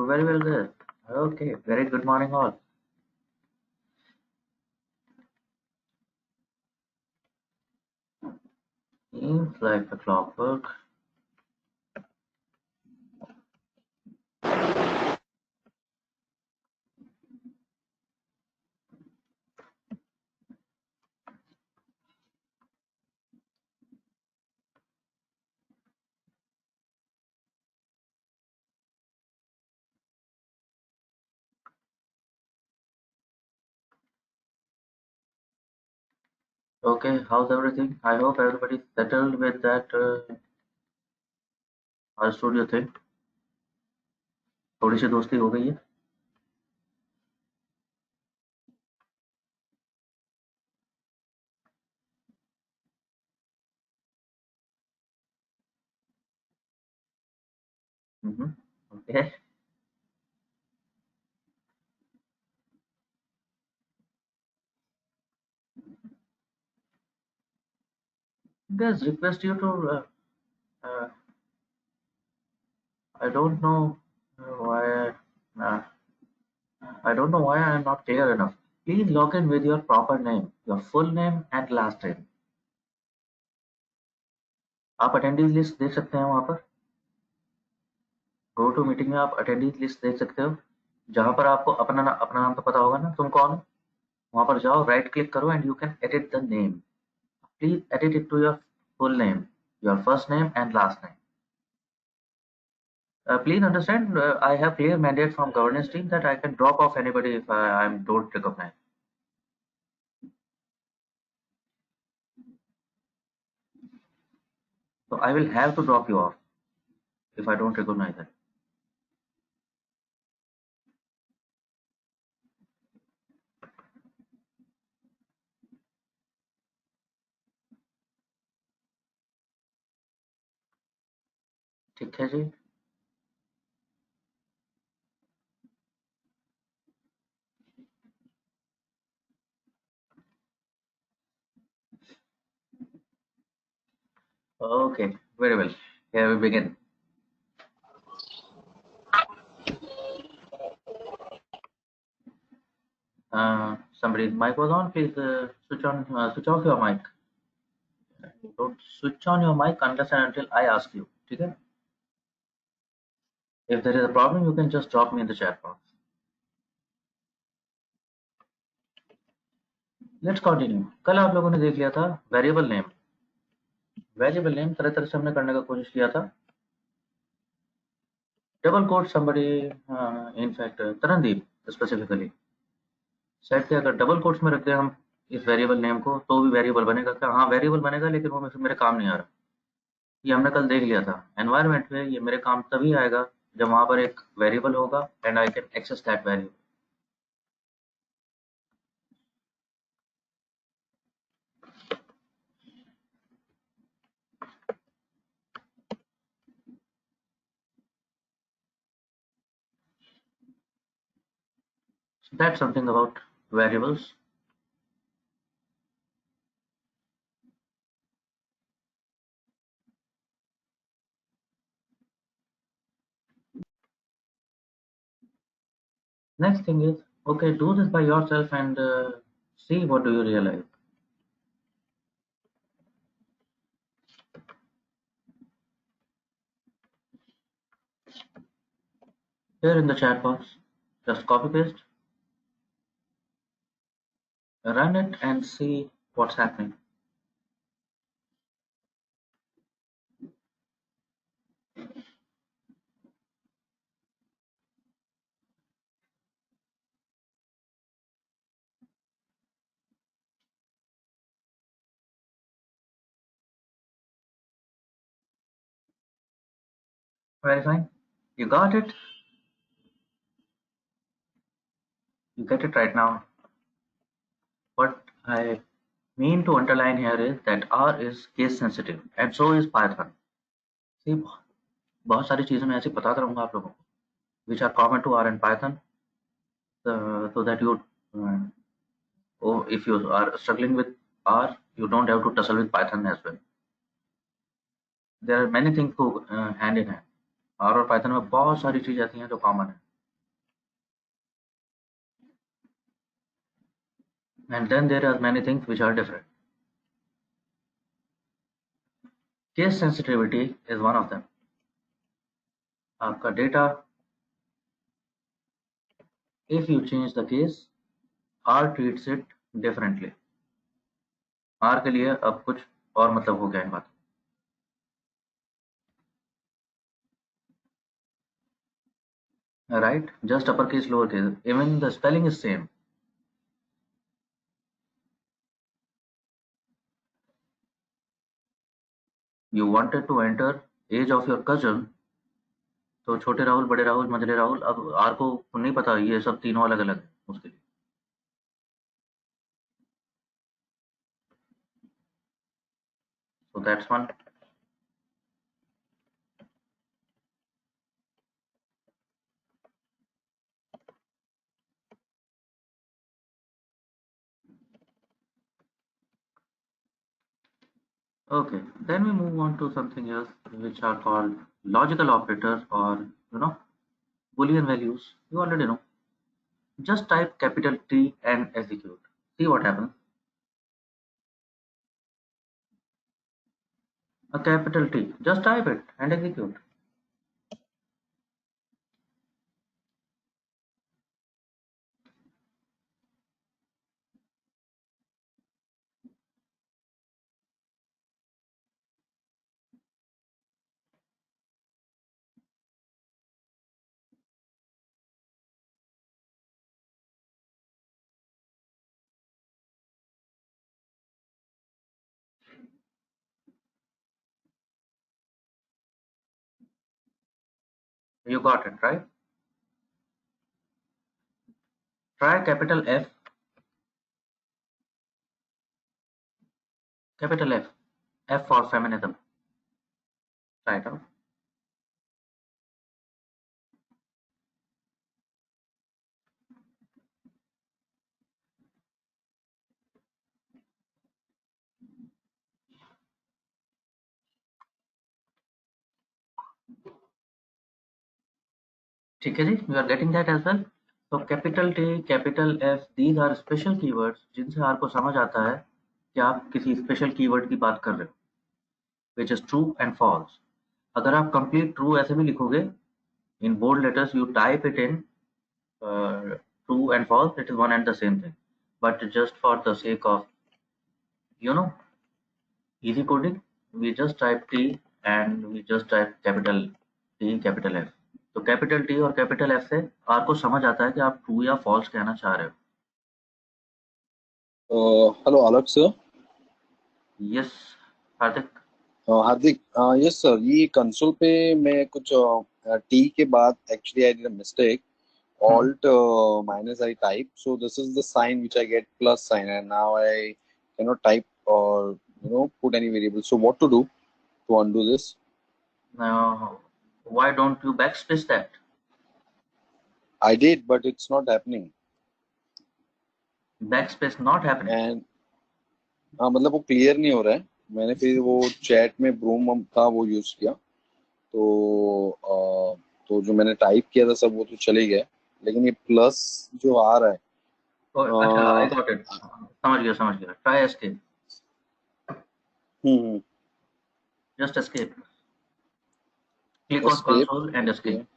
Very well, good. Okay, very good morning, all. Seems like the clockwork. Okay, how's everything? I hope everybody's settled with that our studio thing. थोड़ी सी दोस्ती हो गई है. Okay. Guys, request you to. Uh, I don't know why. Uh, I don't know why I am not clear enough. Please log in with your proper name, your full name and last name. आप attendees list देख सकते हैं वहाँ पर. Go to meeting में आप attendees list देख सकते हो. जहाँ पर आपको अपना नाम तो पता होगा ना, तुम कौन हो. वहाँ पर जाओ, राइट क्लिक करो and you can edit the name. Please edit it to your full name, your first name and last name. Please understand, I have clear mandate from governance team that I can drop off anybody if I don't recognize. So I will have to drop you off if I don't recognize it. ठीक है जी. Okay, very well. Here we begin. Somebody's mic was on. Please switch off your mic. Don't switch on your mic unless and until I ask you. ठीक है? If there is a problem, you can just drop me in the chat box. Let's continue. कल आप लोगों ने देख लिया था variable name. Variable name तरह तरह से हमने करने का कोशिश किया था. Double quote somebody, in fact Tarandeep specifically set किया, अगर डबल कोट्स में रखते हैं हम इस वेरिएबल नेम को तो भी वेरिएबल बनेगा क्या? हाँ वेरिएबल बनेगा, लेकिन वो मेरे काम नहीं आ रहा. ये हमने कल देख लिया था. एनवायरनमेंट में ये मेरे काम तभी आएगा जब वहां पर एक वेरिएबल होगा and I can access that variable. So that's something about variables. Next thing is, okay, do this by yourself and see what do you realize. Here in the chat box, just copy paste, run it and see what's happening. Very fine. You got it. You get it right now. What I mean to underline here is that R is case sensitive and so is Python. See, बहुत सारी चीजें मैं ऐसे बताता रहूंगा आप लोगों को, which are common to R and Python, so that you, if you are struggling with R, you don't have to tussle with Python as well. There are many things go hand in hand. R और Python में बहुत सारी चीजें ऐसी हैं जो common है. and then there are many things which are different. Case sensitivity is one of them. आपका data, if you change the case, R treats it differently. R के लिए अब कुछ और मतलब हो गया इन बात. Right? Just uppercase, lowercase. Even the spelling is same. You wanted to enter age of your cousin, तो छोटे राहुल, बड़े राहुल, मझले राहुल. अब आर को नहीं पता ये सब तीनों अलग अलग है उसके लिए. So that's one. Okay, then we move on to something else, which are called logical operators, or Boolean values. You already know. Just type capital T and execute. See what happens. A capital T. Just type it and execute. You got it, right? Try capital F. Capital F. F for feminism. Try it out. ठीक है जी, you are getting that as well. So capital T, capital F, these are special keywords जिनसे आपको समझ आता है कि आप किसी स्पेशल कीवर्ड की बात कर रहे हो, which is true and false. अगर आप complete true ऐसे भी लिखोगे, in bold letters you type it in true and false, it is one and the same thing. But just for the sake of easy coding, we just type T and we just type capital T, capital F. तो capital T और capital F से आपको समझ आता है कि आप true या फॉल्स कहना चाह रहे हो. हेलो आलोक सर. यस हार्दिक. हार्दिक, यस सर. ये कंसोल पे मैं कुछ टी के बाद actually I did a mistake. Alt minus I type, so this is the sign which I get plus sign, and now I cannot type or put any variable. So what to do to undo this? Why don't you backspace that? I did, but it's not happening. Backspace not happening. And हाँ, मतलब वो clear नहीं हो रहा है. मैंने फिर वो चैट में ब्रूम था वो यूज किया, तो जो मैंने टाइप किया था सब वो तो चले गया, लेकिन ये प्लस जो आ रहा है. अच्छा, आई गॉट इट. समझ गया. Try escape. Just escape. Click on console and escape.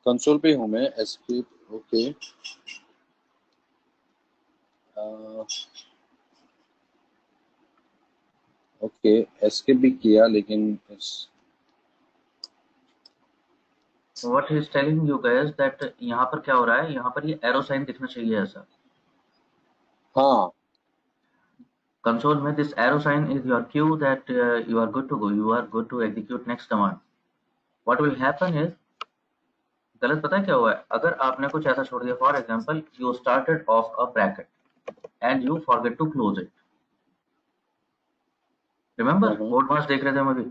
Console पे हूँ मैं. एस्केप. ओके. ओके, एस्केप भी किया, लेकिन What he is telling you guys that यहाँ पर क्या हो रहा है, यहाँ पर ये एरो साइन दिखना चाहिए ऐसा. हाँ, कंसोल में this arrow sign is your cue that you are good to go, you are good to execute next command. What will happen is, गलत पता है क्या हुआ है, अगर आपने कुछ ऐसा छोड़ दिया, for example you started off a bracket and you forget to close it. Remember quote marks देख रहे थे हम अभी.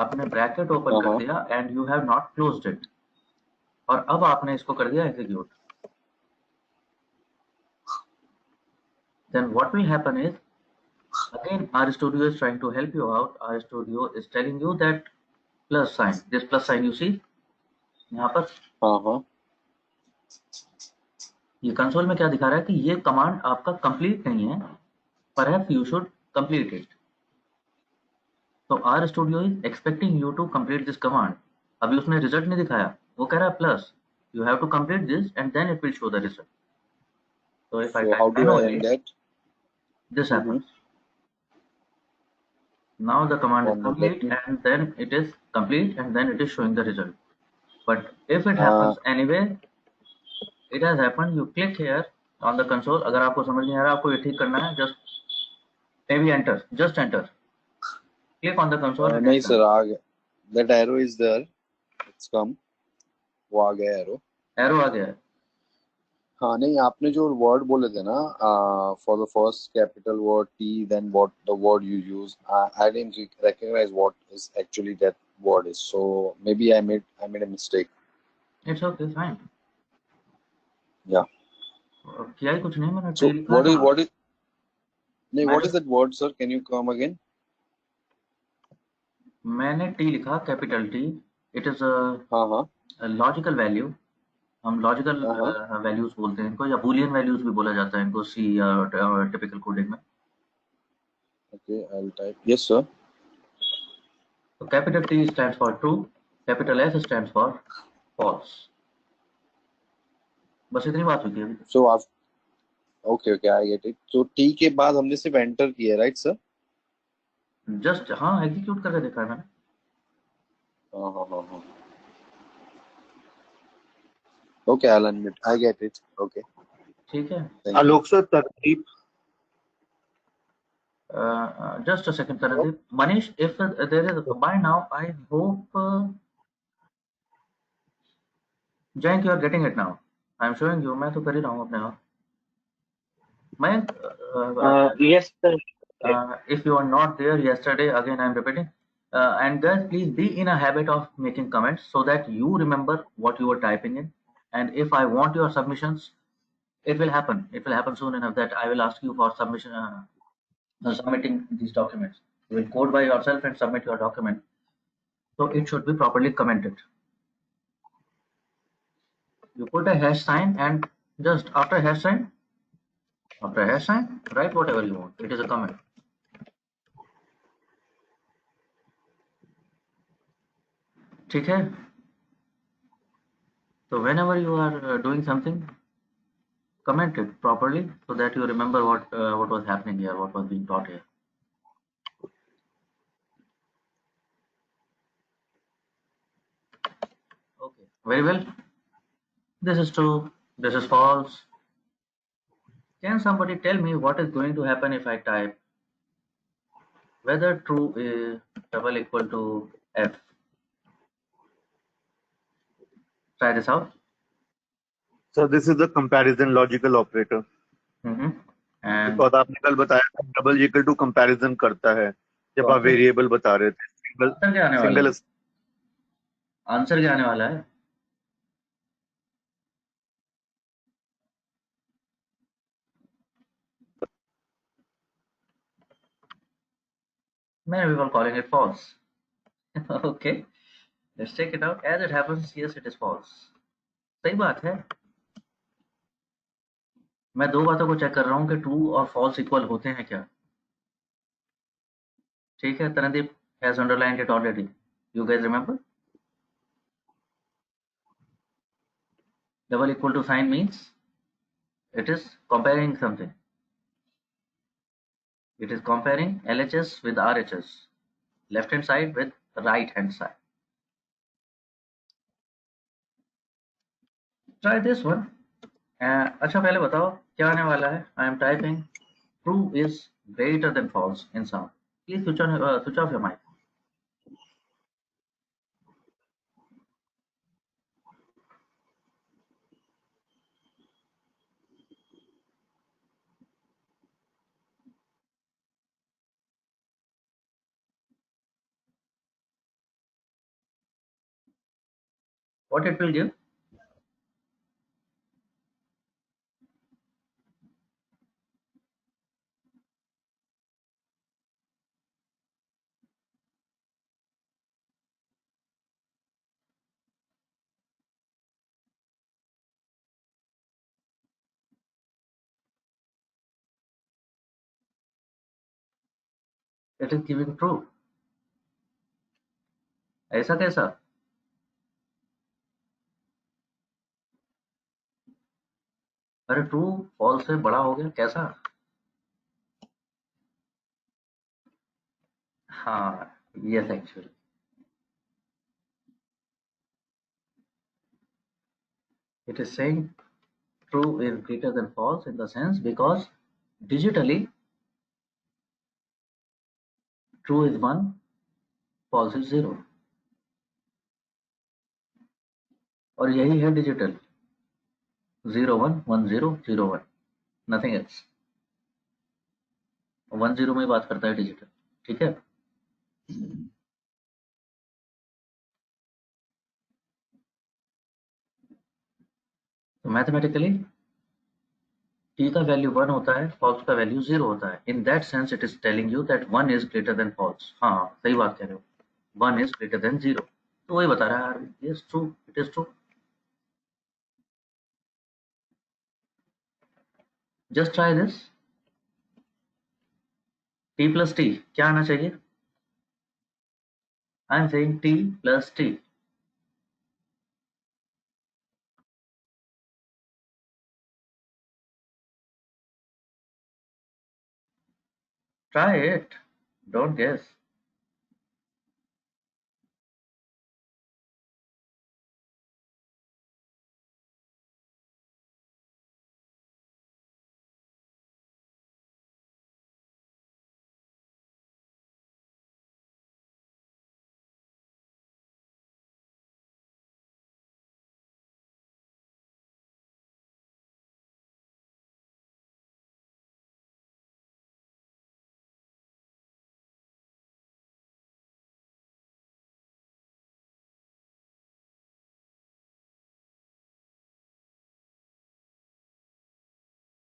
आपने ब्रैकेट ओपन कर दिया and you have not closed it, और अब आपने इसको कर दिया execute. Then what will happen is, again RStudio is trying to help you out. RStudio is telling you that plus sign, this plus sign you see यहाँ पर, ये console में क्या दिखा रहा है कि ये कमांड आपका कंप्लीट नहीं है, perhaps you should complete it. तो R studio is expecting you to complete this command. अभी उसने रिजल्ट नहीं दिखाया, वो कह रहा है plus you have to complete this and then it will show the result. So if I So type how do I manually, run that? this Mm-hmm. happens. Now the command is 1 minute. Let complete me. and then it is complete and then it is showing the result. But if it Uh, happens anyway, it has happened, you click here on the console. अगर आपको समझ नहीं आ रहा, आपको ये ठीक करना है, just maybe enter, just enter. Click on the console and नहीं enter. सर आ गया. That arrow is there. It's come. वो आ गया arrow. Arrow आ गया है. हाँ नहीं आपने जो वर्ड बोले थे ना for the first capital word T then what the word you use I didn't recognize what is actually that word is, so maybe I made a mistake. It's okay, fine. Yeah. किया ही कुछ नहीं, मैंने So T लिखा what is था. what is नहीं what मैंने is that word, sir? Can you come again? मैंने T लिखा, कैपिटल टी. इट इज हाँ हाँ लॉजिकल वैल्यू. हम लॉजिकल हाँ हाँ. वैल्यूज बोलते हैं इनको, या बूलियन वैल्यूज भी बोला जाता है इनको सी या टिपिकल कोडिंग में. Okay, I'll type. Yes, sir. तो capital T stands for true, capital S stands for false. बस इतनी बात हुई थी अभी. So आप okay okay I get it. So T के बाद हमने सिर्फ enter किया, right sir? जस्ट हाँ, एग्जीक्यूट करके देखा है मैंने. हाँ हाँ हाँ हाँ. Okay, I'll unmute. I get it. Okay. ठीक है. Thank you. Alok sir, Tardeep just a second Tarandeep. Manish, if there is by now, I hope Jayant you are getting it now. I am showing you, मैं तो कर ही रहा हूँ अपने आप. Mayank, yes sir. if you are not there yesterday, again I am repeating, and guys, please be in a habit of making comments so that you remember what you are typing in. And if I want your submissions, it will happen, it will happen soon enough that I will ask you for submission, submitting these documents. You will code by yourself and submit your document, so it should be properly commented. You put a hash sign and just after hash sign, write whatever you want. It is a comment. ठीक है. So whenever you are doing something, comment it properly so that you remember what was happening here, what was being taught here. Okay, very well. This is true, this is false. Can somebody tell me what is going to happen if I type whether true is double equal to f? Try this out. Sir, this is the comparison logical operator. And because आपने कल बताया था double equal to comparison करता है तो जब आप variable बता रहे थे. सिंगल आंसर क्या आने वाला सिंगल है? आंसर क्या आने वाला है? Many people calling it false. Okay, let's check it out. As it happens, yes, it is false. सही बात है. मैं दो बातों को चेक कर रहा हूँ कि ट्रू और फॉल्स इक्वल होते हैं क्या. ठीक है, तनदीप has underlined it already. You guys remember? Double equal to sign means it is comparing something. It is comparing LHS with RHS, left hand side with right hand side. Try this one. अच्छा पहले बताओ क्या आने वाला है. I am typing true is greater than false in sound. Please switch off your mic. What it will give? It is giving true. ऐसा कैसा? अरे ट्रू फॉल्स से बड़ा हो गया कैसा? हाँ, yes actually it is saying true is greater than false in the sense because digitally true is 1, false is 0, और यही है डिजिटल 0 1 1 0 0 1, नथिंग एल्स। 1 0 में बात करता है डिजिटल, ठीक है। तो मैथमेटिकली t का वैल्यू 1 होता है, फॉल्स का वैल्यू 0 होता है। In that sense it is telling you that 1 is greater than false. हाँ सही बात कह रहे हो, 1 इज ग्रेटर देन 0, तो वही बता रहा है। Yes true, it is true. Just try this, t plus t क्या आना चाहिए? I am saying t plus t। Try it, don't guess.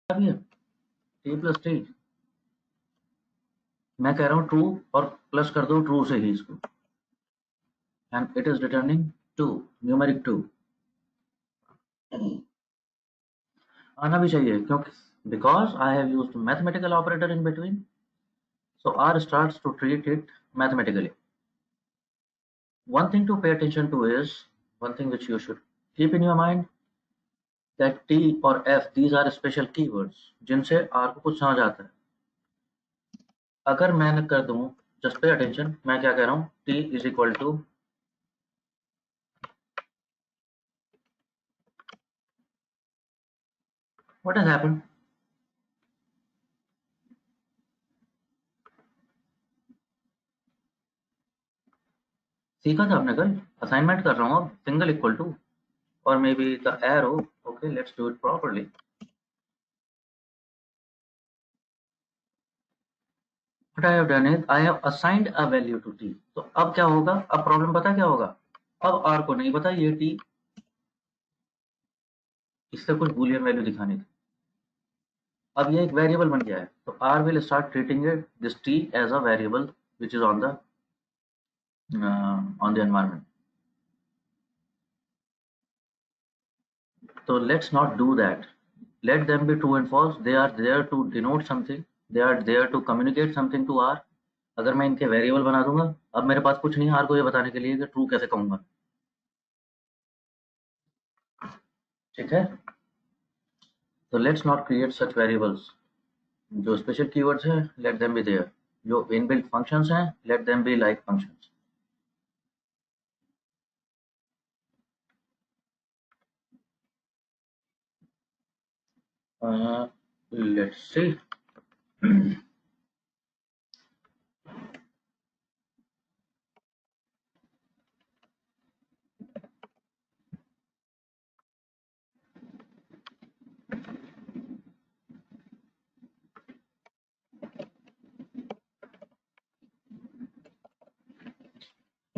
अब ये t प्लस t, मैं कह रहा हूँ ट्रू और प्लस कर दो ट्रू से ही इसको, and it is returning 2, numeric 2 आना भी चाहिए क्योंकि because I have used mathematical operator in between, so r starts to treat it mathematically. One thing to pay attention to is, one thing which you should keep in your mind, that t और f these are special keywords जिनसे r को कुछ समझ आता है। अगर मैं कर दूं, जस्ट पे अटेंशन, मैं क्या कह रहा हूं, t is equal to what has happened, सीखा था आपने कल, असाइनमेंट कर रहा हूं अब, सिंगल इक्वल टू और may be the arrow. Okay let's do it properly. What I have done is I have assigned a value to t। तो अब क्या होगा, अब प्रॉब्लम पता क्या होगा, अब r को नहीं पता ये t, इससे कुछ बूलियन वैल्यू दिखानी थी, अब ये एक वेरिएबल बन गया है, तो r will start treating it this t as a variable which is on the environment। So let's not do that, let them be true and false, they are there to denote something, they are there to communicate something to r। अगर मैं इनके variable बना दूंगा, अब मेरे पास कुछ नहीं है r को ये बताने के लिए कि ट्रू कैसे कहूंगा, ठीक है। तो let's not create such variables, जो स्पेशल कीवर्ड्स हैं लेट देम बी देयर, जो इनबिल्ट फंक्शंस हैं let them be like functions. Let's see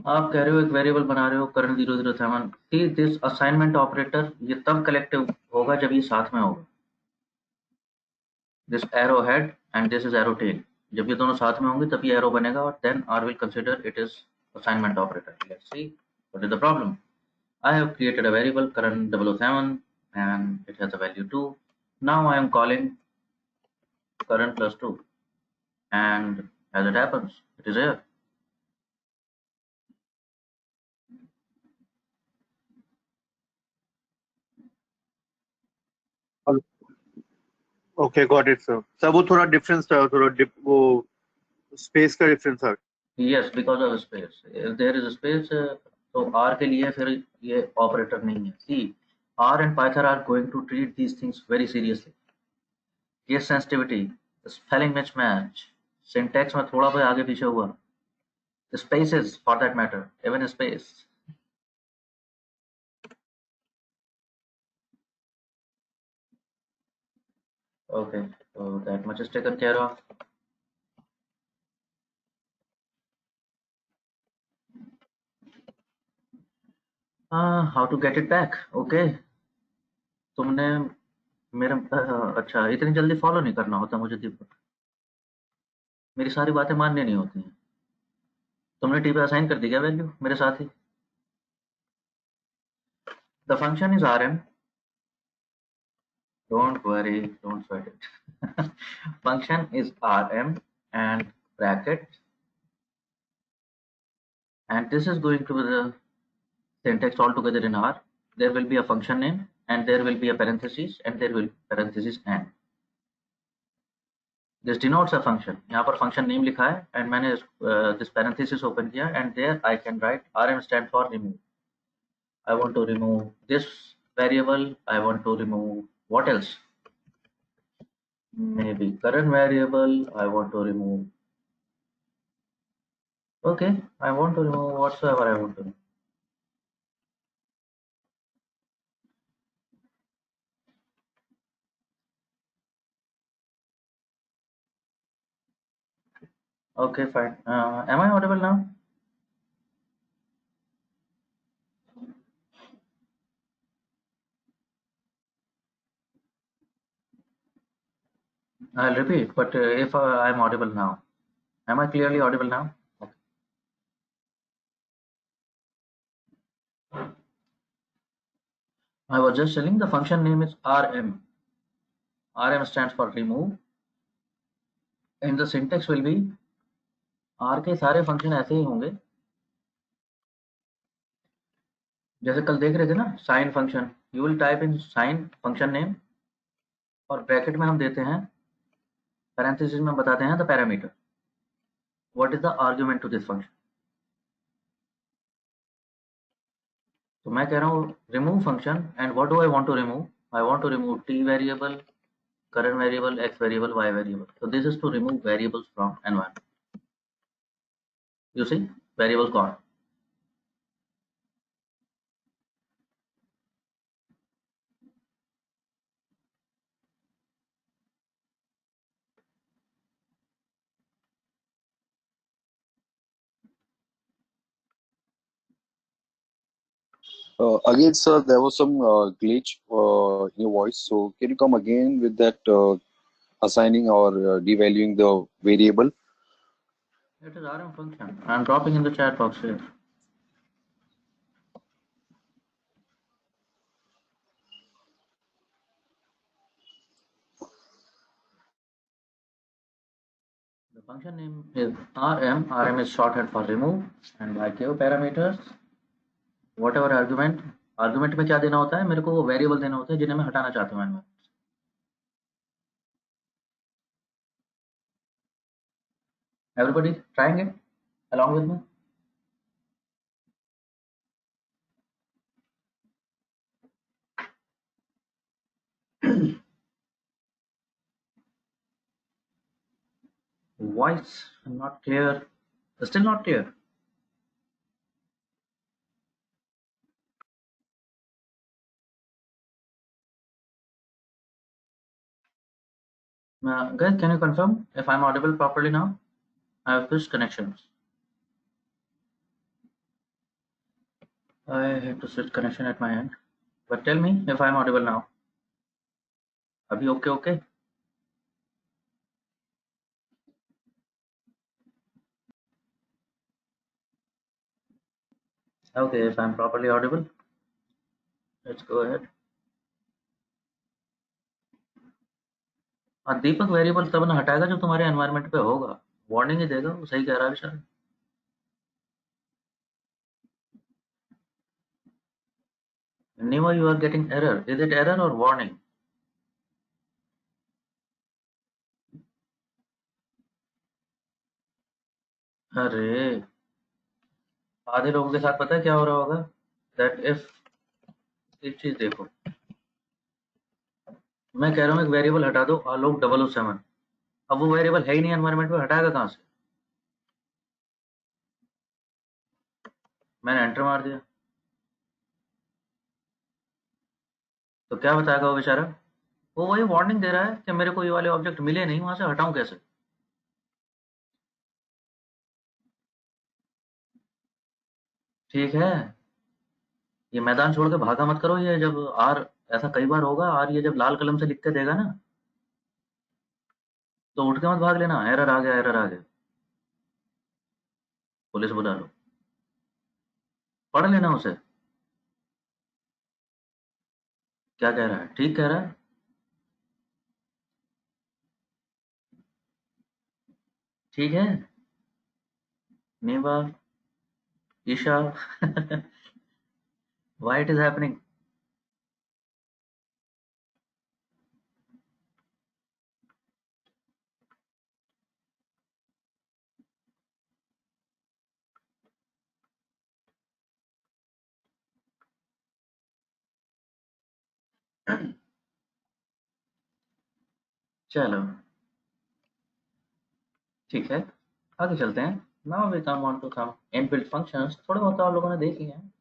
आप कह रहे हो एक वेरिएबल बना रहे हो current 007, see this assignment operator ये तब कलेक्टिव होगा जब ये साथ में होगा, this arrow head and this is arrow tail, जब ये दोनों साथ में होंगे तब ये एरो बनेगा और then R will consider it is assignment operator. Let's see what is the problem. I have created a variable current 007 and it has a value 2. Now I am calling current plus 2 and as it happens. It is here. Okay, got it, sir. Sir वो थोड़ा difference था, थोड़ा वो space का difference था. Yes, because of space. If there is a space, तो R के लिए फिर ये ऑपरेटर नहीं है. See, R and Python are going to treat these things very seriously. Case sensitivity, spelling mismatch, syntax में थोड़ा बहुत आगे पीछे हुआ, spaces for that matter, even space. Okay, so that much is taken care of. How to get it back? Okay, तुमने मेरे अच्छा इतनी जल्दी फॉलो नहीं करना होता मुझे दीपक, मेरी सारी बातें माननी नहीं होती हैं. तुमने टी पे असाइन कर दी क्या वैल्यू मेरे साथ ही? The function is rm. Don't worry, don't sweat it. Function is rm and bracket, and this is going to be the syntax altogether in R. There will be a function name and there will be a parenthesis and there will be parenthesis and. This denotes a function. यहाँ पर function name लिखा है and मैंने this parenthesis open किया and there I can write rm stand for remove. I want to remove this variable. I want to remove what else? Maybe current variable. I want to remove. Okay, I want to remove whatsoever I want to remove. Okay, fine. Am I audible now? I'll repeat, but if I'm audible now, am I clearly audible now? Okay. I was just telling the function name is rm. Rm stands for remove, and the syntax will be R के सारे function ऐसे ही होंगे जैसे कल देख रहे थे ना, sine function. You will type in sine function name और ब्रैकेट में हम देते हैं, पैरेंथेसिस में बताते हैं the parameter. What is the argument to this function. तो मैं कह रहा हूँ remove function and what do I want to remove. I want to remove T variable, current variable, x variable, y variable. So this is to remove variables from environment. You see, variable gone. Again, sir, there was some glitch in your voice. So can you come again with that assigning or devaluing the variable? It is rm function. I am dropping in the chat box here. The function name is rm. Rm is shorthand for remove, and I give parameters. Whatever argument. Argument में क्या देना होता है? मेरे को वो variable देना होता है जिन्हें मैं हटाना चाहता हूँ environment. Everybody trying it along with me? Voice not clear. Still not clear. Guys, can you confirm if I'm audible properly now? I have switched connections. I had to switch connection at my end. But tell me if I'm audible now. Abhi okay? Okay, if I'm properly audible, let's go ahead. Deepak variable तब ना हटाएगा जो तुम्हारे environment पे होगा. Warning ही देगा, वो सही कह रहा है बेचारा। Nima, you are getting error. Is it error or warning? अरे आधे लोगों के साथ पता है क्या हो रहा होगा? दैट इफ, एक चीज देखो, मैं कह रहा हूँ एक वेरिएबल हटा दो, आलोक 007, अब वो वेरिएबल है ही नहीं एनवायरमेंट में, हटाएगा कहाँ से? मैंने एंटर मार दिया तो क्या बताएगा वो बेचारा? वो वही वार्निंग दे रहा है कि मेरे को ये वाले ऑब्जेक्ट मिले नहीं, वहां से हटाऊं कैसे? ठीक है, ये मैदान छोड़ के भागा मत करो। ये जब आर, ऐसा कई बार होगा, आर ये जब लाल कलम से लिख के देगा ना, तो उठ के मत भाग लेना, एरर आ गया, एरर आ गया, पुलिस बुला लो। पढ़ लेना उसे, क्या कह रहा है, ठीक कह रहा है। ठीक है, Neva, Isha, why it is happening? चलो ठीक है, आगे चलते हैं। Now we come on to some inbuilt functions, थोड़े बहुत आप लोगों ने देख लिए हैं।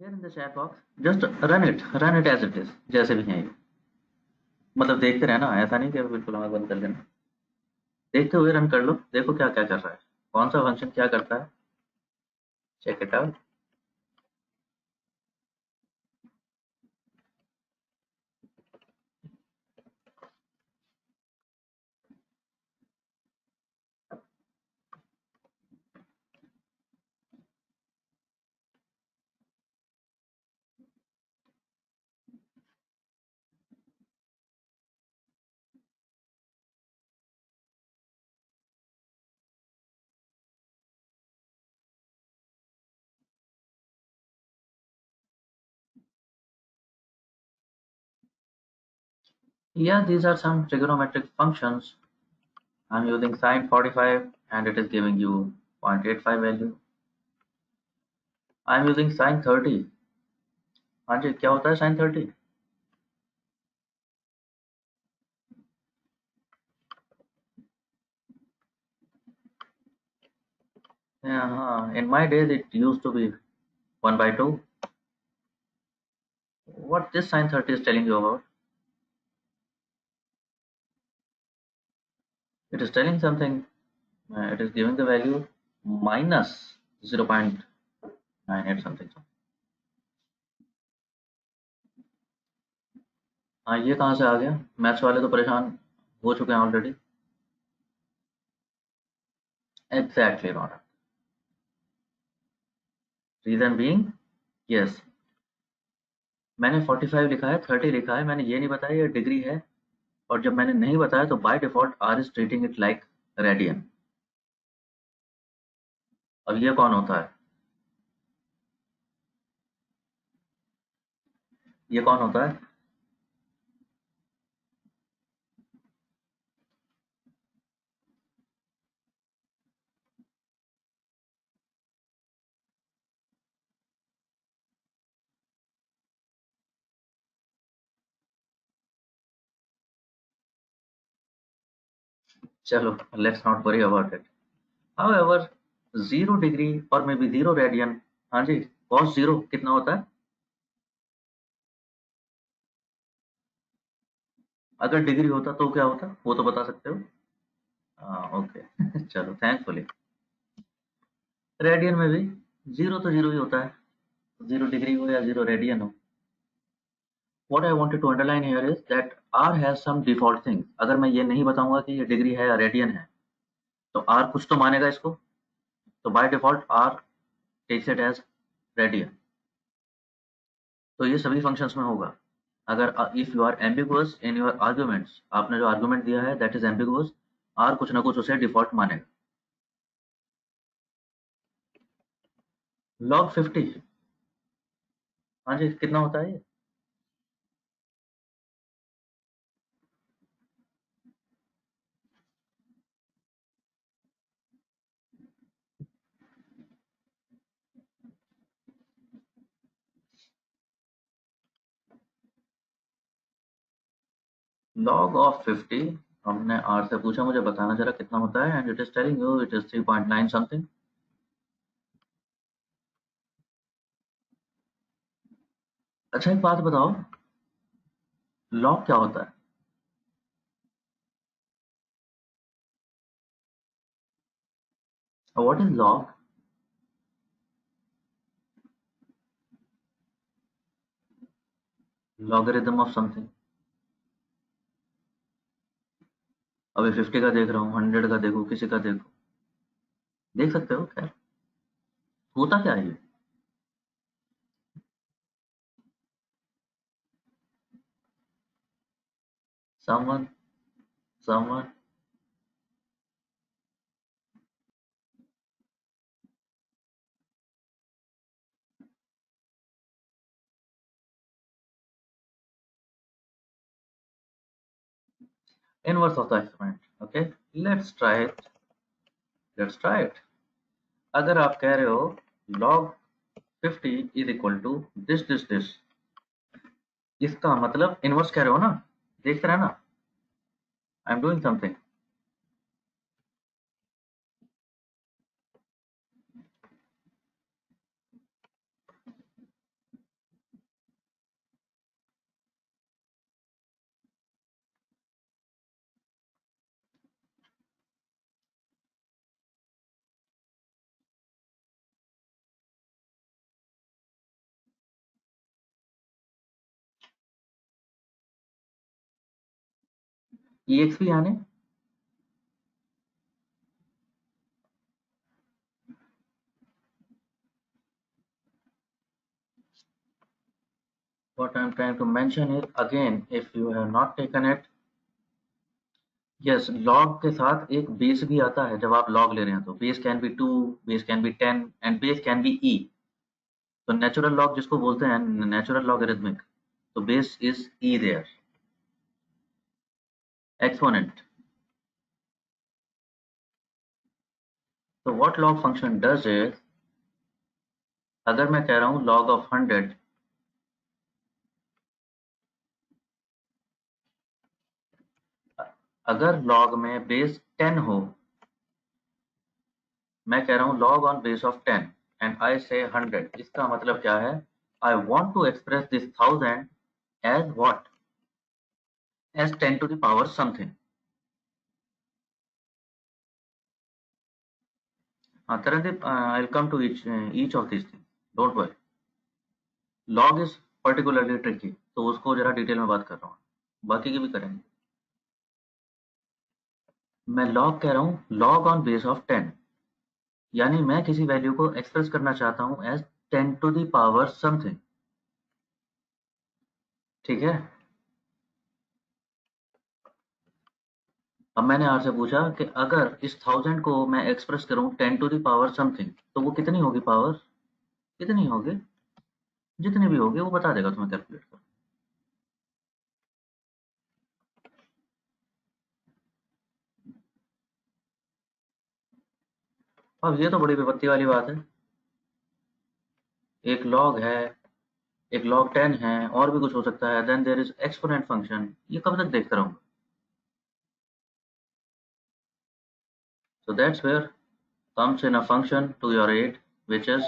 Here in the chat box, just run it as it is, जैसे भी हैं ये, मतलब देखते रहना, ऐसा नहीं कि बिल्कुल आँख बंद कर देना, देखते हुए रन कर लो, देखो क्या क्या कर रहा है, कौन सा फंक्शन क्या करता है, check it out. Yeah, these are some trigonometric functions. I'm using sine 45 and it is giving you 0.85 value. I'm using sine 30। हाँ जी, क्या होता है sine 30? हाँ, in my days it used to be 1/2. What this sine 30 is telling you about? It is telling something. It is giving the value minus 0.98 something. हाँ, ये कहाँ से आ गया? मैथ्स वाले तो परेशान हो चुके हैं already. Exactly not. Reason being, yes, मैंने 45 लिखा है, 30 लिखा है, मैंने ये नहीं बताया ये डिग्री है, और जब मैंने नहीं बताया तो by default R is treating it like radian. अब ये कौन होता है? ये कौन होता है? चलो, let's not worry about it. However, 0 degree और मे बी 0 रेडियन, हाँ जी, cos 0 कितना होता है? अगर डिग्री होता तो क्या होता, वो तो बता सकते हो? हाँ, ओके। चलो, थैंकफुली रेडियन में भी 0 तो 0 ही होता है, 0 डिग्री हो या 0 रेडियन हो। What I wanted to underline here is that R has some default things। अगर मैं ये नहीं बताऊंगा कि ये डिग्री है या रेडियन है, तो R कुछ तो मानेगा इसको, तो by default R takes it as radian. तो ये सभी फंक्शंस में होगा। अगर if you are ambiguous in your arguments, आपने जो आर्ग्यूमेंट दिया है दैट इज एम्बिगुअस, आर कुछ ना कुछ उसे डिफॉल्ट मानेगा। log 50, हाँ जी, कितना होता है ये? log of 50, हमने r से पूछा मुझे बताना जरा कितना होता है, and it is telling you it is 3.9 something. अच्छा एक बात बताओ, log क्या होता है? What is log? Logarithm of something. अभी 50 का देख रहा हूँ, 100 का देखो, किसी का देखो, देख सकते हो क्या होता, क्या है ये? Someone, someone, inverse of the exponent. Okay, let's try it, let's try it. अगर आप कह रहे हो log 50 is equal to this, इसका मतलब इनवर्स कह रहे हो ना, देख रहे हैं ना, आई एम डूइंग समथिंग। EXP यानी what I'm trying to mention is, again if you have not taken it, yes, log के साथ एक बेस भी आता है। जब आप log ले रहे हैं तो base can be 2, base can be 10 and base can be e। तो नेचुरल लॉग जिसको बोलते हैं, नेचुरल लॉगरिथमिक, तो base is e there. Exponent, तो what log function does is, अगर मैं कह रहा हूँ log ऑफ 100, अगर log में बेस 10 हो, मैं कह रहा हूँ log on base of 10 and I say 100, इसका मतलब क्या है, I want to express this 1000 as what, as 10 to the power something. Tarandeep, I'll come to each of these things, don't worry। log is particularly tricky, तो उसको जरा detail में बात कर रहा हूँ, बाकी की भी करेंगे। मैं log कह रहा हूँ log ऑन बेस ऑफ 10, यानी मैं किसी वैल्यू को एक्सप्रेस करना चाहता हूँ as 10 to the power something, ठीक है। अब मैंने आपसे पूछा कि अगर इस 1000 को मैं एक्सप्रेस करूं 10 टू द पावर समथिंग, तो वो कितनी होगी पावर, कितनी होगी, जितनी भी होगी वो बता देगा तुम्हें कैलकुलेट कर। अब ये तो बड़ी विपत्ति वाली बात है, एक लॉग है, एक log 10 है, और भी कुछ हो सकता है, then there is exponent function, ये कब तक देखता रहूंगा। So that's where comes in a function to your aid, which is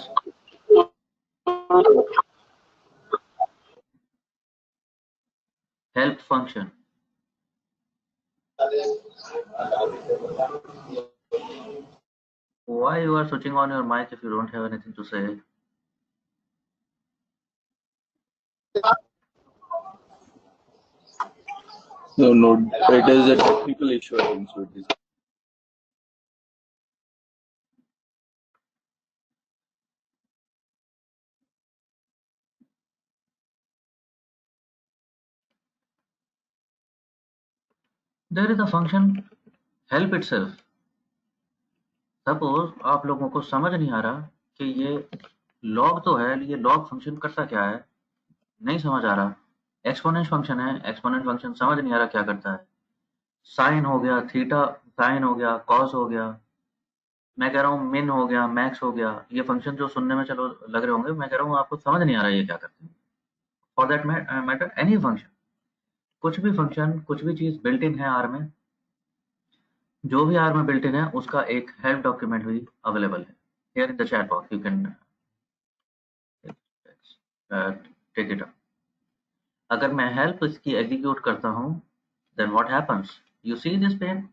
help function। Why you are switching on your mic if you don't have anything to say? No, it is a technical issue, I think so. It is. There is a function help itself. Suppose आप लोगों को समझ नहीं आ रहा कि ये log तो है, ये लॉग फंक्शन करता क्या है, नहीं समझ आ रहा। एक्सपोनेंट फंक्शन है, एक्सपोनेंट फंक्शन समझ नहीं आ रहा क्या करता है। साइन हो गया, थीटा साइन हो गया, कॉस हो गया, मैं कह रहा हूँ मिन हो गया, मैक्स हो गया, ये फंक्शन जो सुनने में चलो लग रहे होंगे, मैं कह रहा हूँ आपको समझ नहीं आ रहा ये क्या करते हैं। For that matter any function, कुछ भी फंक्शन, कुछ भी चीज बिल्ट इन है आर में, जो भी आर में बिल्ट इन है उसका एक हेल्प डॉक्यूमेंट भी अवेलेबल है। Here in the chat box you can take it up. अगर मैं हेल्प इसकी एग्जीक्यूट करता हूँ, then what happens, you see this pen.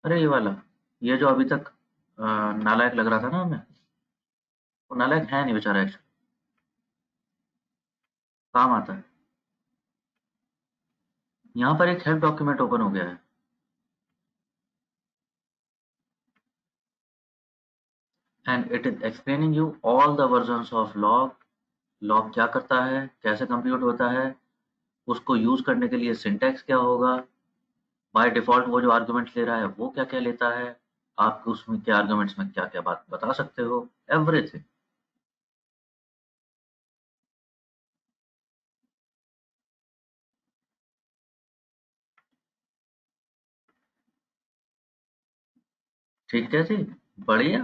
अरे ये वाला, ये जो अभी तक नालायक लग रहा था ना हमें, वो नालायक है नहीं बेचारा, एक्चुअली काम आता है। यहाँ पर एक हेल्प डॉक्यूमेंट ओपन हो गया है, and it is explaining you all the versions of log. Log क्या करता है, कैसे कंप्यूट होता है, उसको यूज करने के लिए सिंटैक्स क्या होगा, बाय डिफॉल्ट वो जो आर्गुमेंट्स ले रहा है वो क्या क्या लेता है, आप उसमें क्या आर्गुमेंट्स में क्या क्या बात बता सकते हो, एवरीथिंग। ठीक है जी, बढ़िया।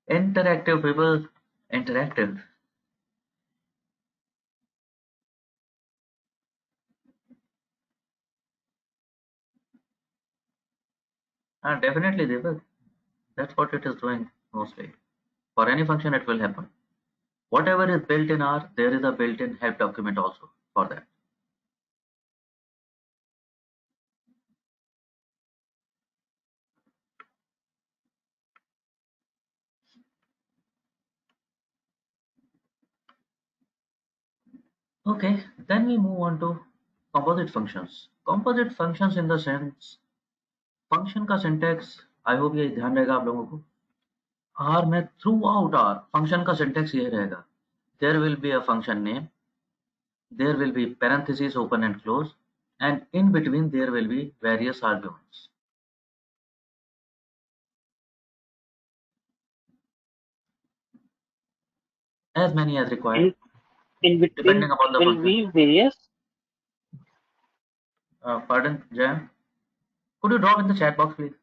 Interactive people, interactive. हाँ definitely Deepak, that's what it is doing mostly. For any function it will happen. Whatever is built in R, there is a built-in help document also for that. Okay, then we move on to composite functions. Composite functions in the sense, function का syntax, I hope ये ध्यान रहेगा आप लोगों को। R में throughout R function का syntax ये रहेगा, there will be a function name, there will be parentheses open and close, and in between there will be various arguments, as many as required, In in depending between upon the will function. be various. Pardon, Jam, could you drop in the chat box please?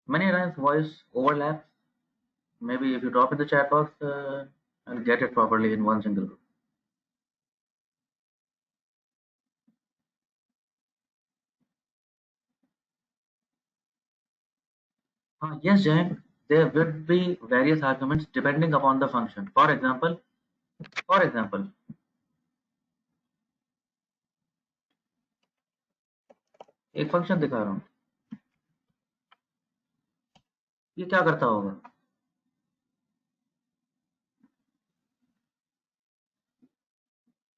Many times voice overlaps. Maybe if you drop in the chat box, I'll get it properly in one single group. Yes, Jain, there would be various arguments depending upon the function. For example, एक function दिखा रहा हूँ, ये क्या करता होगा?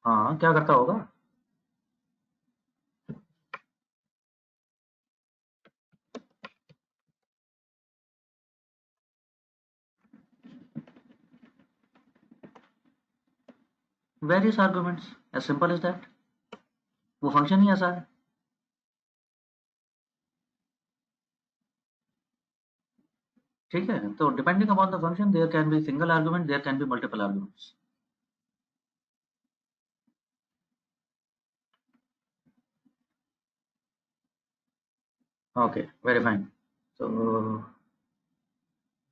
हाँ, क्या करता होगा? Various arguments, as simple as that. वो फंक्शन ही ऐसा है। ठीक है, तो depending upon the function there can be single argument, there can be multiple arguments. Okay, very fine. So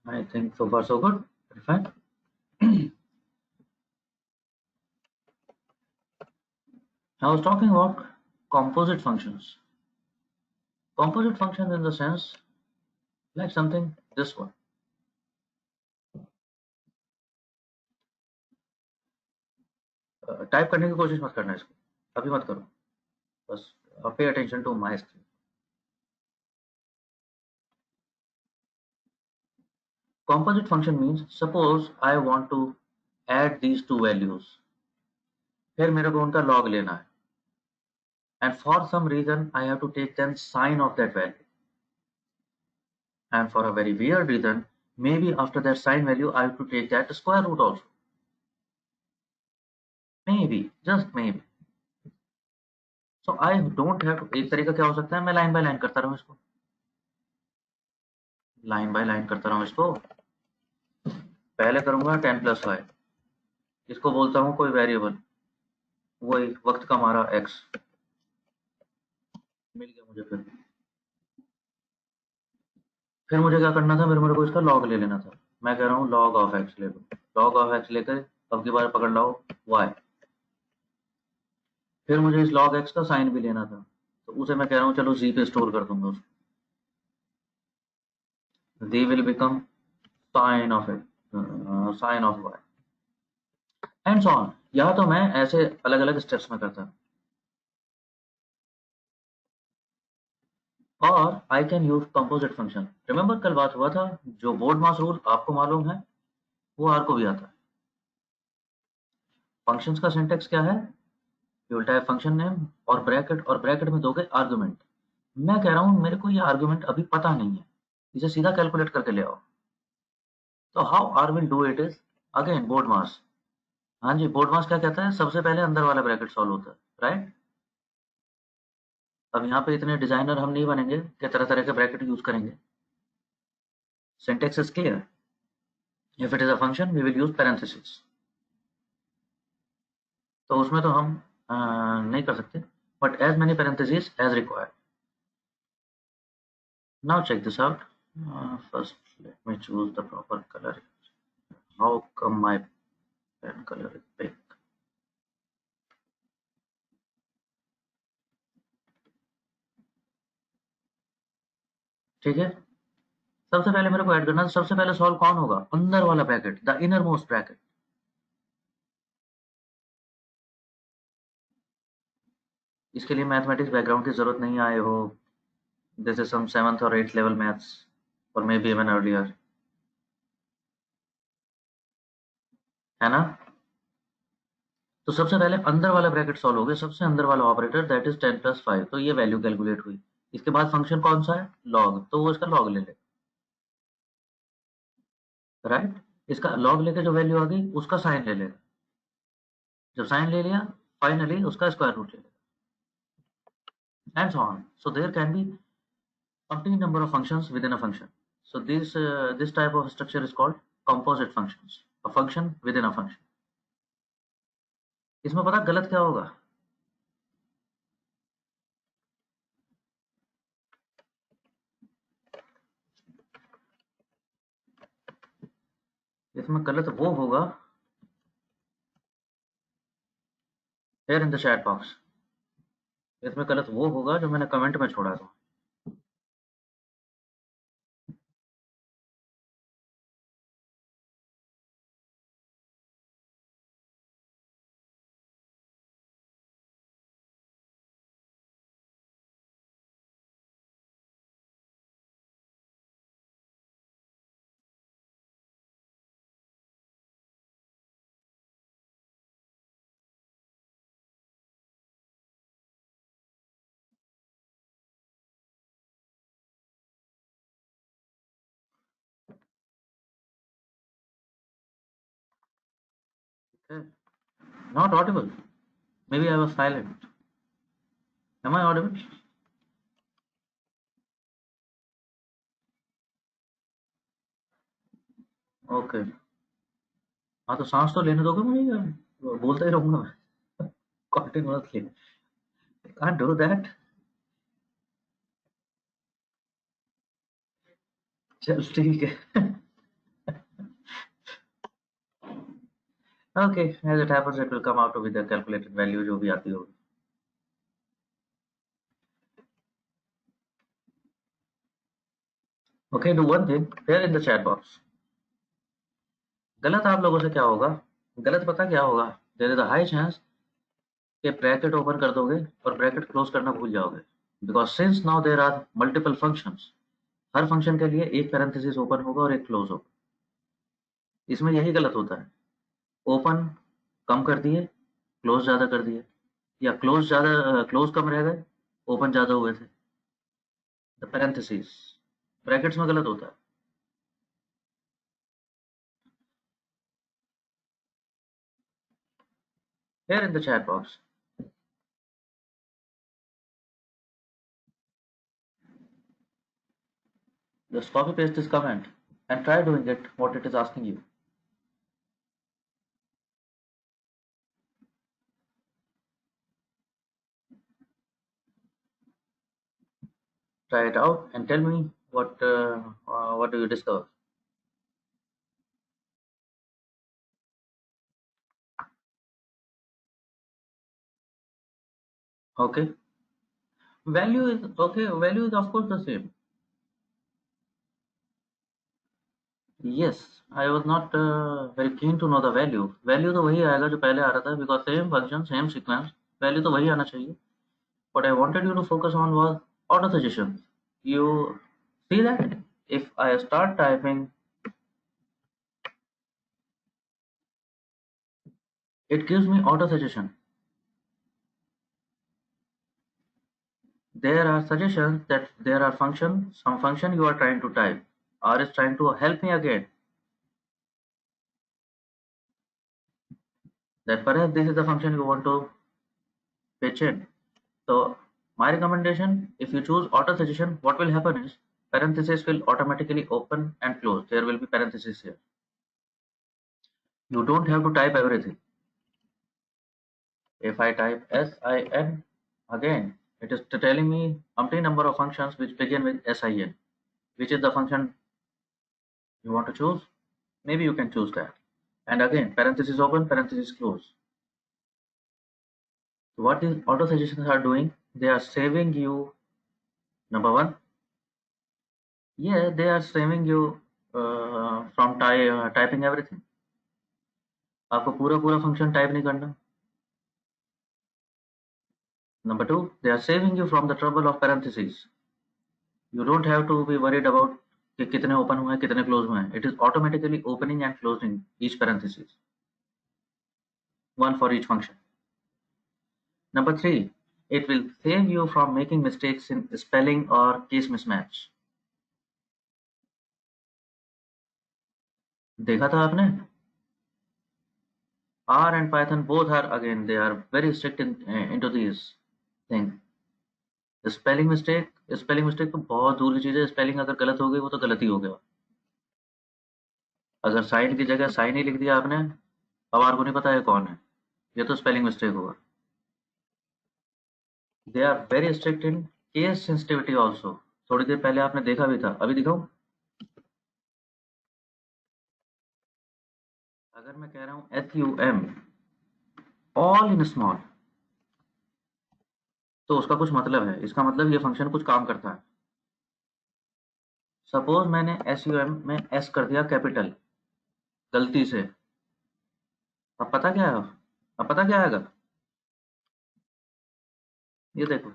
I think so far so good. Very fine. I was talking about composite functions. Composite functions in the sense like something this one. Type करने की कोशिश मत करना इसको, अभी मत करो, बस pay attention to my screen. Composite function means suppose I want to add these two values, फिर मेरे को उनका log लेना है। and for some reason I have to take then sine of that value, and for a very weird reason maybe after that sine value I have to take that square root also, maybe, just maybe. So I don't have to, एक तरीका क्या हो सकता है, मैं line by line करता रहूं इसको, लाइन बाय लाइन करता रहूं इसको। पहले करूंगा 10 प्लस वाई, इसको बोलता हूं कोई वेरिएबल, वही वक्त का हमारा x मिल गया मुझे। फिर मुझे क्या करना था, मेरे को इसका लॉग ले लेना था। मैं कह रहा हूँ लॉग ऑफ x ले लो, लॉग ऑफ x लेकर अब की बार पकड़ लाओ y। फिर मुझे इस log x का साइन भी लेना था, तो उसे मैं कह रहा हूँ चलो z पे स्टोर कर दूंगा उसको, z will become sin of it, sin of y and so on. यहाँ तो मैं ऐसे अलग अलग स्टेप्स में करता, और I can use composite function. Remember कल बात हुआ था, जो बोर्ड मास रूल आपको मालूम है वो आर को भी आता है। फंक्शंस का सिंटेक्स क्या है, you will type function name और ब्रैकेट में दोगे आर्गुमेंट। मैं कह रहा हूं मेरे को ये आर्गुमेंट अभी पता नहीं है, इसे सीधा कैलकुलेट करके ले आओ। तो how are will do it is again board maths. हाँ जी, बोर्ड मास क्या कहता है, सबसे पहले अंदर वाला ब्रैकेट सॉल्व होता है, राइट। अब यहाँ पे इतने डिजाइनर हम नहीं बनेंगे कि तरह तरह के ब्रैकेट यूज करेंगे। Syntax is clear, if it is a function we will use parenthesis. तो उसमें तो हम नहीं कर सकते, but as many parenthesis as required. Now check this out. First let me choose the proper colour. How come my pen colour is pink? ठीक है, सबसे पहले मेरे को ऐड करना है। सबसे पहले सॉल्व कौन होगा, अंदर वाला bracket, the inner most bracket. इसके लिए मैथमेटिक्स बैकग्राउंड की जरूरत नहीं आए हो, दिस इज सम 7th और 8th लेवल मैथ्स और मे बी इवन अर्लियर, है ना। तो सबसे पहले अंदर वाला ब्रैकेट सॉल्व हो गया, सबसे अंदर वाला ऑपरेटर दैट इज 10 प्लस 5, तो ये वैल्यू कैलकुलेट हुई। इसके बाद फंक्शन कौन सा है, लॉग, तो वो इसका लॉग ले ले, राइट। इसका लॉग लेके जो वैल्यू आ गई उसका साइन ले लेगा, जब साइन ले लिया फाइनली उसका स्क्वायर रूट ले लेगा, and so on. So there can be umpteen number of functions within a function. So this type of structure is called composite functions, a function within a function. इसमें पता गलत क्या होगा, इसमें गलत वो होगा, here in the chat box, इसमें गलत वो होगा जो मैंने कमेंट में छोड़ा था। Okay. Not audible, maybe I was silent, am I audible? Okay, हाँ तो सांस तो लेने दोगे मुझे, या बोलता ही रहूंगा मैं कंटिन्यूअसली, can't do that। चल ठीक है। Okay, as it happens it will come out with the calculated value जो भी आती होगी। Okay, do one thing here in the chat box। गलत आप लोगों से क्या होगा, गलत पता क्या होगा, there is a high chance कि ब्रैकेट ओपन कर दोगे और ब्रैकेट क्लोज करना भूल जाओगे, because since now there are multiple functions, हर फंक्शन के लिए एक पैरेंथेसिस ओपन होगा और एक क्लोज होगा। इसमें यही गलत होता है, ओपन कम कर दिए, क्लोज ज्यादा कर दिए, या क्लोज कम रह गए, ओपन ज़्यादा हुए थे। द पैरेंथेसिस ब्रैकेट्स में गलत होता है। Here in the chat box, just copy paste this comment and try doing it what it is asking you. Try it out and tell me what do you discover. Okay, value is okay. Value is of course the same. Yes, I was not very keen to know the value. Value तो वही आएगा जो पहले आ रहा था, because same function, same sequence. Value तो वही आना चाहिए. What I wanted you to focus on was auto suggestion. You see that if I start typing, it gives me auto suggestion. There are suggestions that there are some function you are trying to type. R is trying to help me again. That perhaps this is the function you want to pitch in. So my recommendation, if you choose auto suggestion, what will happen is parenthesis will automatically open and close. There will be parenthesis here. You don't have to type everything. If I type SIN again, it is telling me umpteen number of functions which begin with SIN. Which is the function you want to choose? Maybe you can choose that. And again, parenthesis open, parenthesis close. So what these auto suggestions are doing, they are saving you, number one, yeah, they are saving you from typing everything. आपको पूरा पूरा function type नहीं करना. Number two, they are saving you from the trouble of parentheses. You don't have to be worried about कि कितने open हुए हैं कितने क्लोज हुए हैं. It is automatically opening and closing each parenthesis, one for each function. Number three, it will save you from making mistakes in spelling or case mismatch. देखा था आपने? R and Python both are, again, they are very strict into these things. Spelling mistake तो बहुत दूर की चीज है. Spelling अगर गलत हो गई वो तो गलत ही हो गया. अगर साइन की जगह साइन ही लिख दिया आपने, अब आर को नहीं पता है कौन है, ये तो स्पेलिंग मिस्टेक होगा. They are very strict in case sensitivity also. थोड़ी देर पहले आपने देखा भी था, अभी दिखाऊं. अगर मैं कह रहा हूं SUM ऑल इन स्मॉल, तो उसका कुछ मतलब है. इसका मतलब ये फंक्शन कुछ काम करता है. सपोज मैंने SUM में S कर दिया कैपिटल गलती से. अब पता क्या है, अब पता क्या आएगा, ये देखो.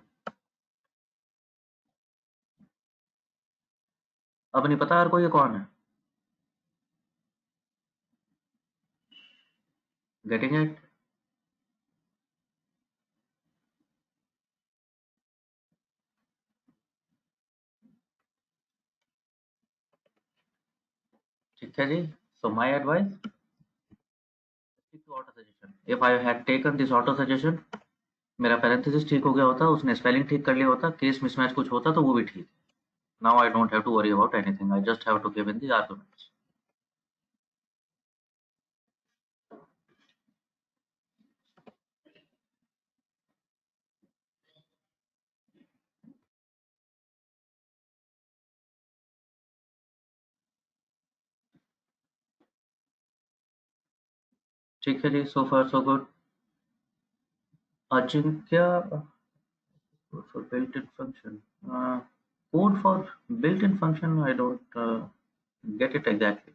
अब नहीं पता हर कोई ये कौन है. Getting it? ठीक है जी. So my advice, stick to auto suggestion. If I had taken this auto suggestion, मेरा पैरेंथेसिस ठीक हो गया होता, उसने स्पेलिंग ठीक कर लिया होता, केस मिसमैच कुछ होता तो वो भी ठीक. Now I don't have to worry about anything. I just have to give in the arguments. ठीक है जी. So far so good. Ajinkya, for built-in function. Code for built-in function, I don't get it exactly.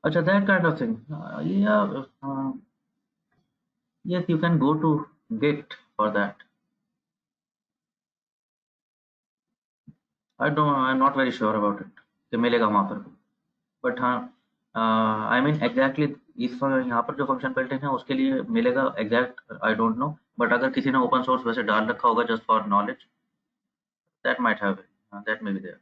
Acha, that kind of thing. Yeah, yes, you can go to Git for that. I'm not very sure about it कि मिलेगा वहाँ पर. But हाँ, I mean exactly इस यहाँ पर जो function built in है उसके लिए मिलेगा exact I don't know, but अगर किसी ने ओपन सोर्स वैसे डाल रखा होगा just for knowledge, that might have that may be there.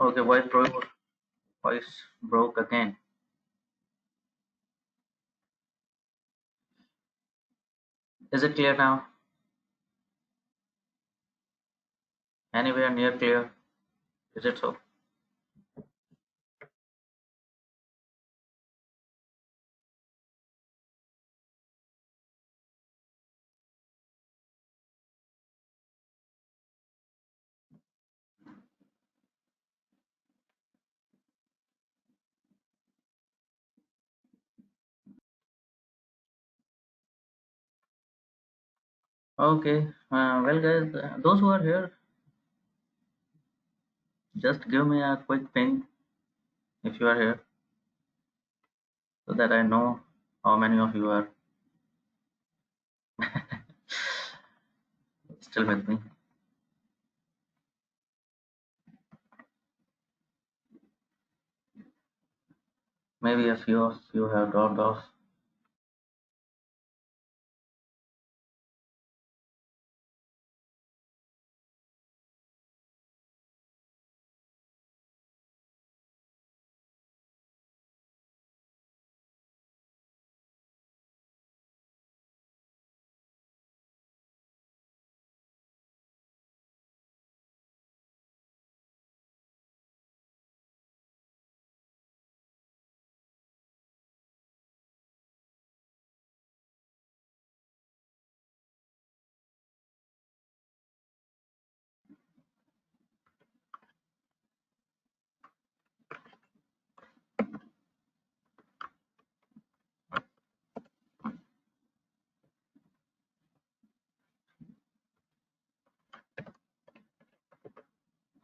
Okay, voice broke again. Is it clear now? Anywhere near clear? Is it so? Okay, well guys, those who are here, just give me a quick ping if you are here, so that I know how many of you are still with me. Maybe a few of you have dropped off.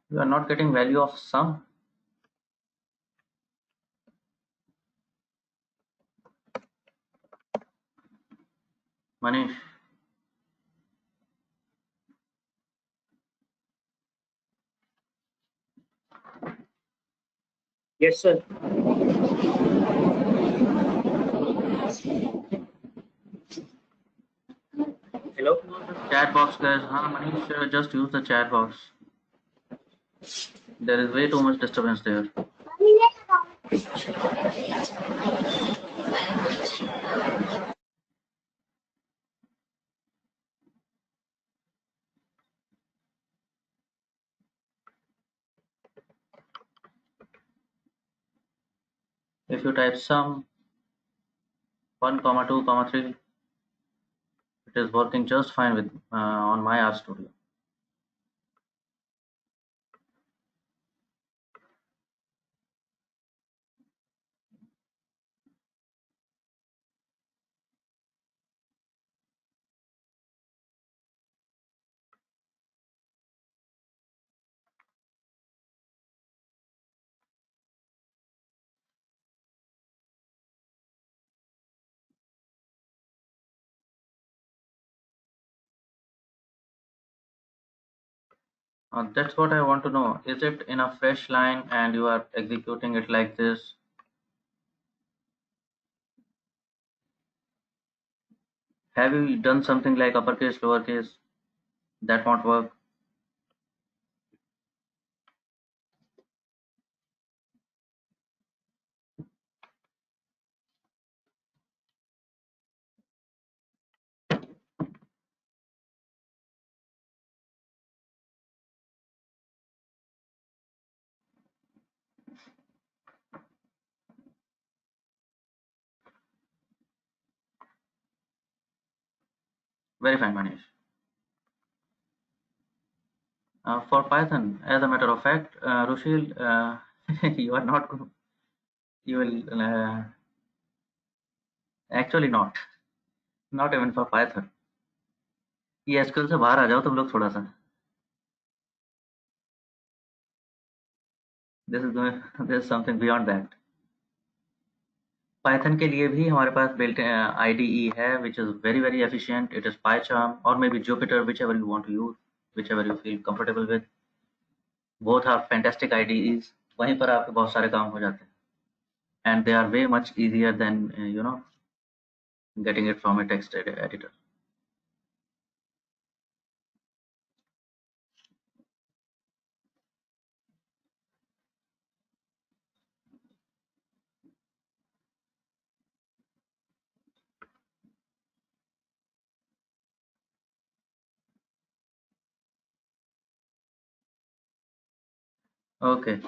You are not getting value of sum. Manish, Yes, sir. Hello. chat box guys. हाँ Manish, just use the chat box. There is way too much disturbance there. If you type sum 1, 2, 3, it is working just fine with on my RStudio. That's what I want to know. Is it in a fresh line and you are executing it like this? Have you done something like uppercase, lowercase? That won't work. Very fine, Manish. For Python, as a matter of fact, Rushil, you are not. You will actually not even for Python. ये SQL से बाहर आ जाओ तुम लोग थोड़ा सा. This is something beyond that. Python के लिए भी हमारे पास बिल्ट IDE है which is very efficient. It is PyCharm or maybe Jupyter, whichever you want to use, whichever you feel comfortable with. Both are fantastic IDEs. वहीं पर आपके बहुत सारे काम हो जाते हैं and they are way much easier than getting it from a text editor. Okay,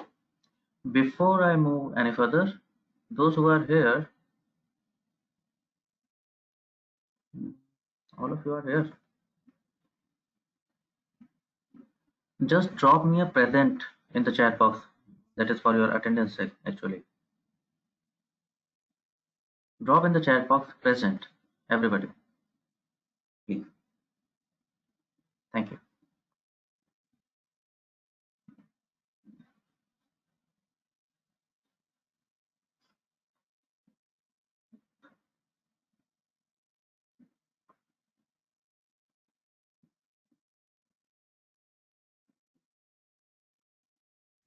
before I move any further, those who are here, all of you are here, just drop me a present in the chat box. That is for your attendance sake, actually. Drop in the chat box present, everybody, please. Thank you.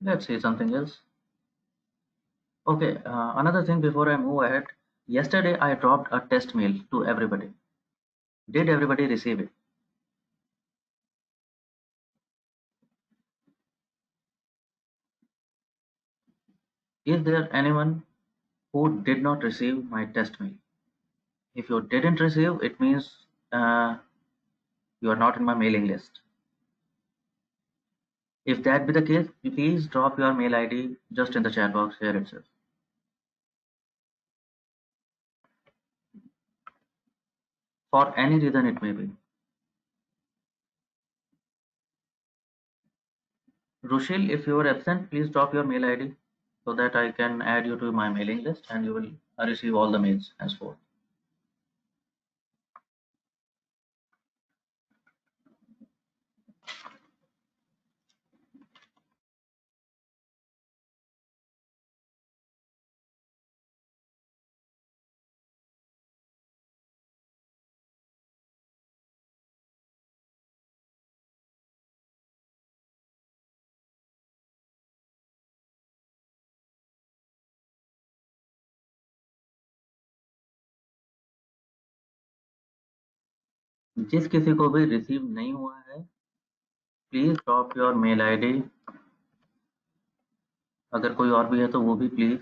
Let's see something else. Okay, another thing before I move ahead. Yesterday I dropped a test mail to everybody. Did everybody receive it? Is there anyone who did not receive my test mail? If you didn't receive, it means you are not in my mailing list. If that be the case, please drop your mail ID just in the chat box here itself. For any reason it may be. Rushil, if you are absent, please drop your mail ID so that I can add you to my mailing list and you will receive all the mails henceforth. जिस किसी को भी receive नहीं हुआ है, please drop your mail ID. अगर कोई और भी है तो वो भी प्लीज.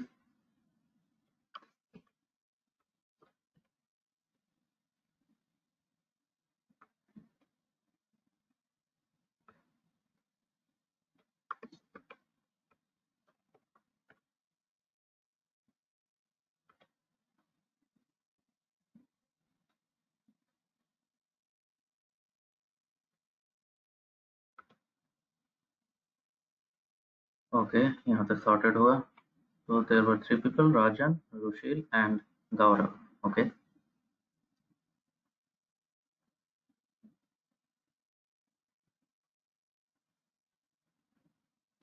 ओके, यहाँ तक सॉर्टेड हुआ. So there were 3 people, Rajan, Rushil and Gaurav. Okay.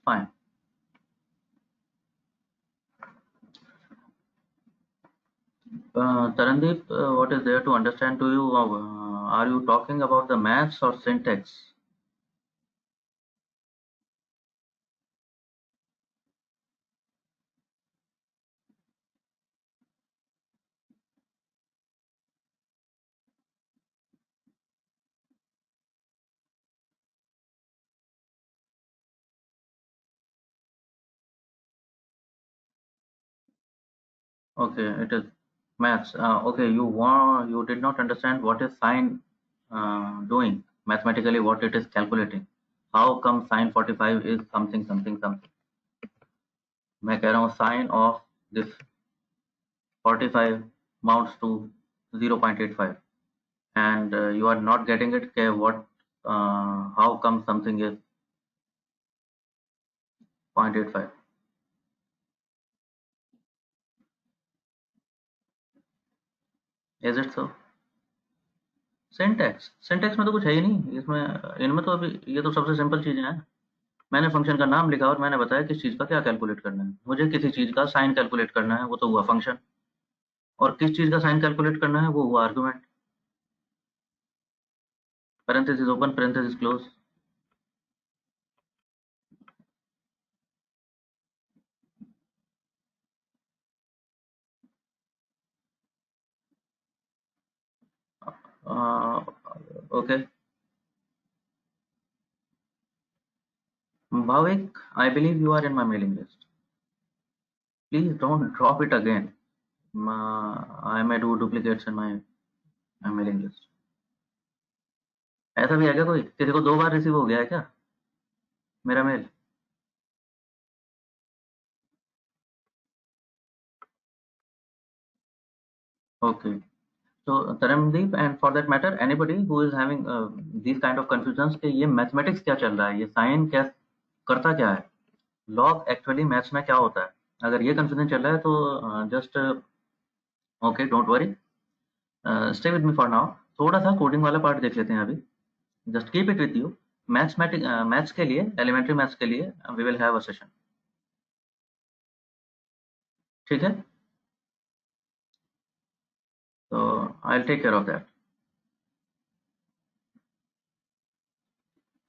Fine. Tarandeep, what is there to understand to you? Are you talking about the maths or syntax? Okay, it is maths. Okay, you did not understand what is sine doing mathematically, what it is calculating. How come sine 45 is something something something? मैं कह रहा हूँ sine of this 45 amounts to 0.85 and you are not getting it. Okay, what? How come something is 0.85? Is it so? Syntax में तो कुछ है ही नहीं इसमें. इनमें तो अभी ये तो सबसे सिंपल चीजें हैं. मैंने फंक्शन का नाम लिखा और मैंने बताया किस चीज का क्या कैलकुलेट करना है. मुझे किसी चीज का साइन कैलकुलेट करना है, वो तो हुआ फंक्शन. और किस चीज का साइन कैलकुलेट करना है वो हुआ argument, parenthesis open parenthesis close. Okay Bhavik, I believe you are in my mailing list. Please don't drop it again. I may do duplicates in my mailing list. ऐसा भी है क्या कोई, किसी को 2 बार रिसीव हो गया है क्या मेरा mail? Okay. So Taramdeep, and for that matter anybody who is having these kind of confusions कि ये मैथमेटिक्स क्या चल रहा है, ये साइन क्या करता क्या है, लॉग एक्चुअली मैथ्स में क्या होता है, अगर ये कंफ्यूजन चल रहा है तो just okay don't worry, stay with me for now. थोड़ा सा कोडिंग वाला पार्ट देख लेते हैं अभी, just keep it with you. Maths के लिए, एलिमेंट्री मैथ्स के लिए we will have a session, ठीक है? तो I will take care of that.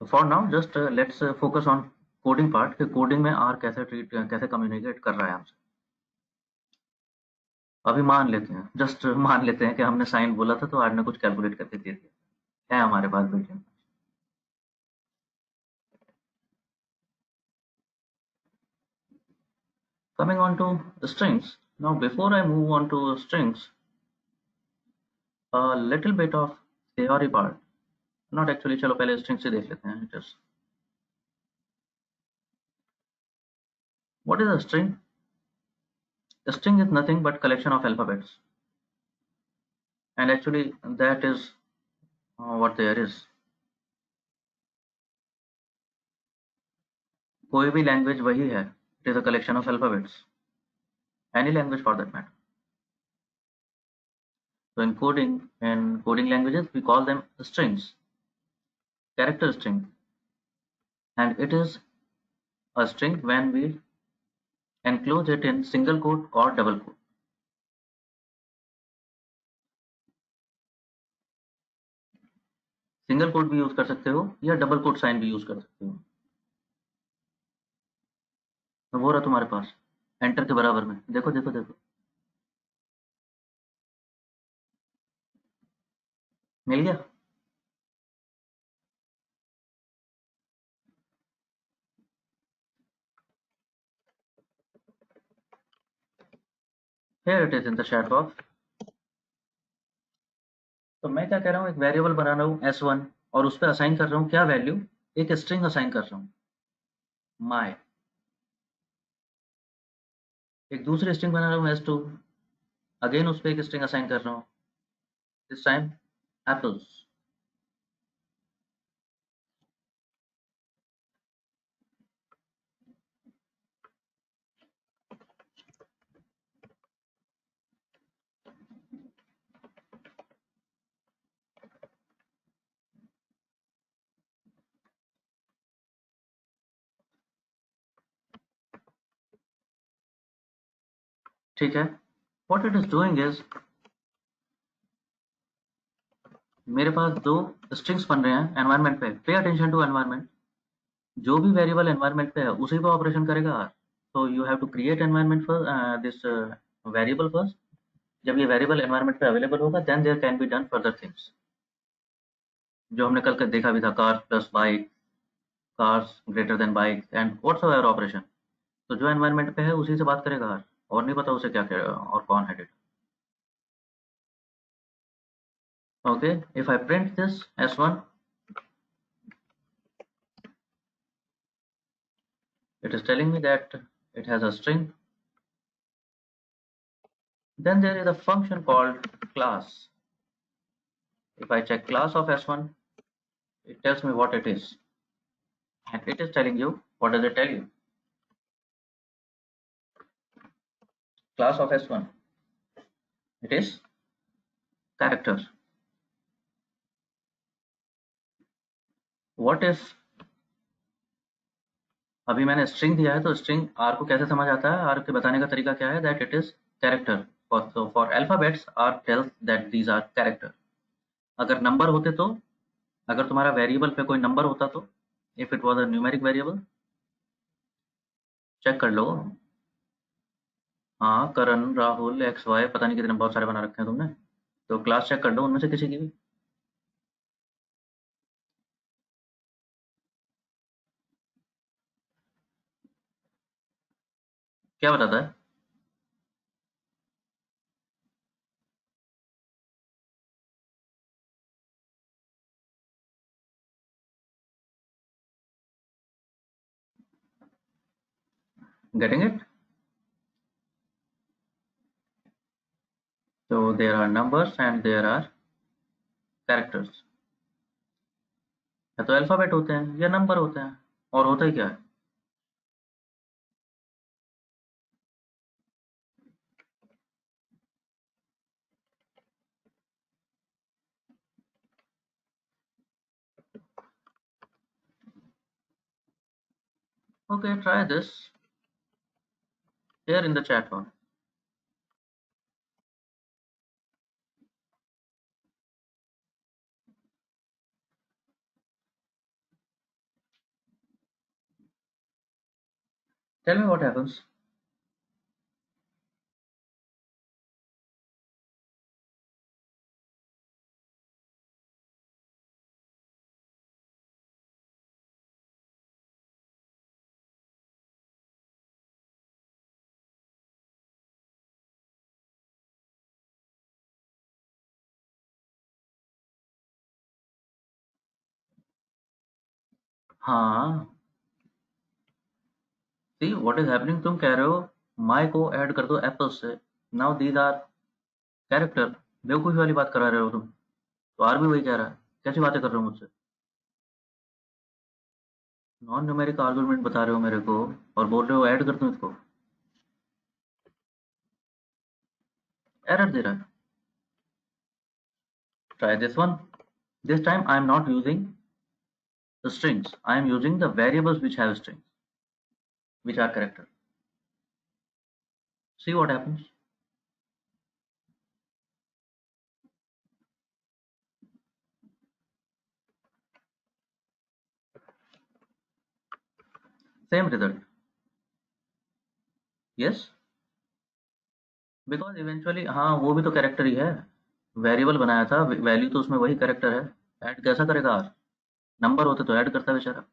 For now just let's focus on coding part, कि कोडिंग में आर कैसे कम्युनिकेट कर रहा है हमसे। अभी मान लेते हैं, जस्ट मान लेते हैं कि हमने साइन बोला था तो आर ने कुछ कैलकुलेट करके दे दिया है हमारे पास built. Coming on to strings, now before I move on to strings, a little bit of theory part, not actually, चलो पहले strings से देख लेते हैं। Just what is a string? A string is nothing but collection of alphabets, and actually that is what there is. कोई भी language वही है, it is a collection of alphabets, any language for that matter. So in coding languages we call them strings, character string, and it is a string when we enclose it in single quote or double quote. Single quote भी use कर सकते हो या double coat sign भी use कर सकते हो। तो वो रहा तुम्हारे पास एंटर के बराबर में, देखो देखो देखो, मिल गया। Here it is in the chat box. तो मैं क्या कह रहा हूँ, एक वेरिएबल बना रहा हूँ s1 और उस पर असाइन कर रहा हूँ क्या वैल्यू, एक स्ट्रिंग असाइन कर रहा हूँ my, एक दूसरी स्ट्रिंग बना रहा हूँ s2, अगेन उस पर एक स्ट्रिंग असाइन कर रहा हूँ, दिस टाइम apples। ठीक है, what it is doing is मेरे पास 2 स्ट्रिंग्स बन रहे हैं एनवायरनमेंट पे, पे अटेंशन टू एनवायरनमेंट, जो भी वेरिएबल एनवायरनमेंट पे है उसी पे ऑपरेशन करेगा R। so you have to create environment for this variable first, जब ये वेरिएबल एनवायरनमेंट पे अवेलेबल होगा then there can be done further things, जो हमने कल देखा भी था, car plus bike, cars greater than bike and whatsoever operation. तो जो एनवायरनमेंट पे है उसी से बात करेगा R, और नहीं पता उसे क्या और कौन है data. Okay, if I print this s1, it is telling me that it has a string. Then there is a function called class. If I check class of s1, it tells me what it is, and it is telling you, what does it tell you? Class of s1, it is character. What if अभी मैंने string दिया है, तो string are को कैसे समझ आता है, आर के बताने का तरीका क्या है, that it is character. for alphabets are tells that these are character. अगर नंबर होते तो, अगर तुम्हारा वेरिएबल पे कोई नंबर होता तो, if it was a numeric variable, check कर लो। हाँ, करण, राहुल, एक्स वाई, पता नहीं कितने बहुत सारे बना रखे हैं तुमने, तो क्लास चेक कर लो उनमें से किसी की भी। क्या बताता है? Getting it? So there are numbers and there are characters. या तो अल्फाबेट होते हैं या नंबर होते हैं, और होता ही क्या है? Okay, try this here in the chat box. Tell me what happens. हाँ, see what is happening, तुम कह रहे हो माई को ऐड कर दो एप्पल से, नाउ दीज आर कैरेक्टर। बेवकूफ़ी वाली बात करा रहे हो तुम, तो आर भी वही कह रहा है। कैसी बातें कर रहे हो मुझसे? नॉन न्यूमेरिक आर्गुमेंट बता रहे हो मेरे को और बोल रहे हो ऐड कर दूं इसको। एरर दे रहा है। Try this one. This time I am not using the strings, I am using the variables which have strings, which are character. See what happens. Same result. Yes, because eventually हाँ वो भी तो character ही है, variable बनाया था, value तो उसमें वही कैरेक्टर है। ऐड कैसा करेगा आर? नंबर होते तो ऐड करता बेचारा।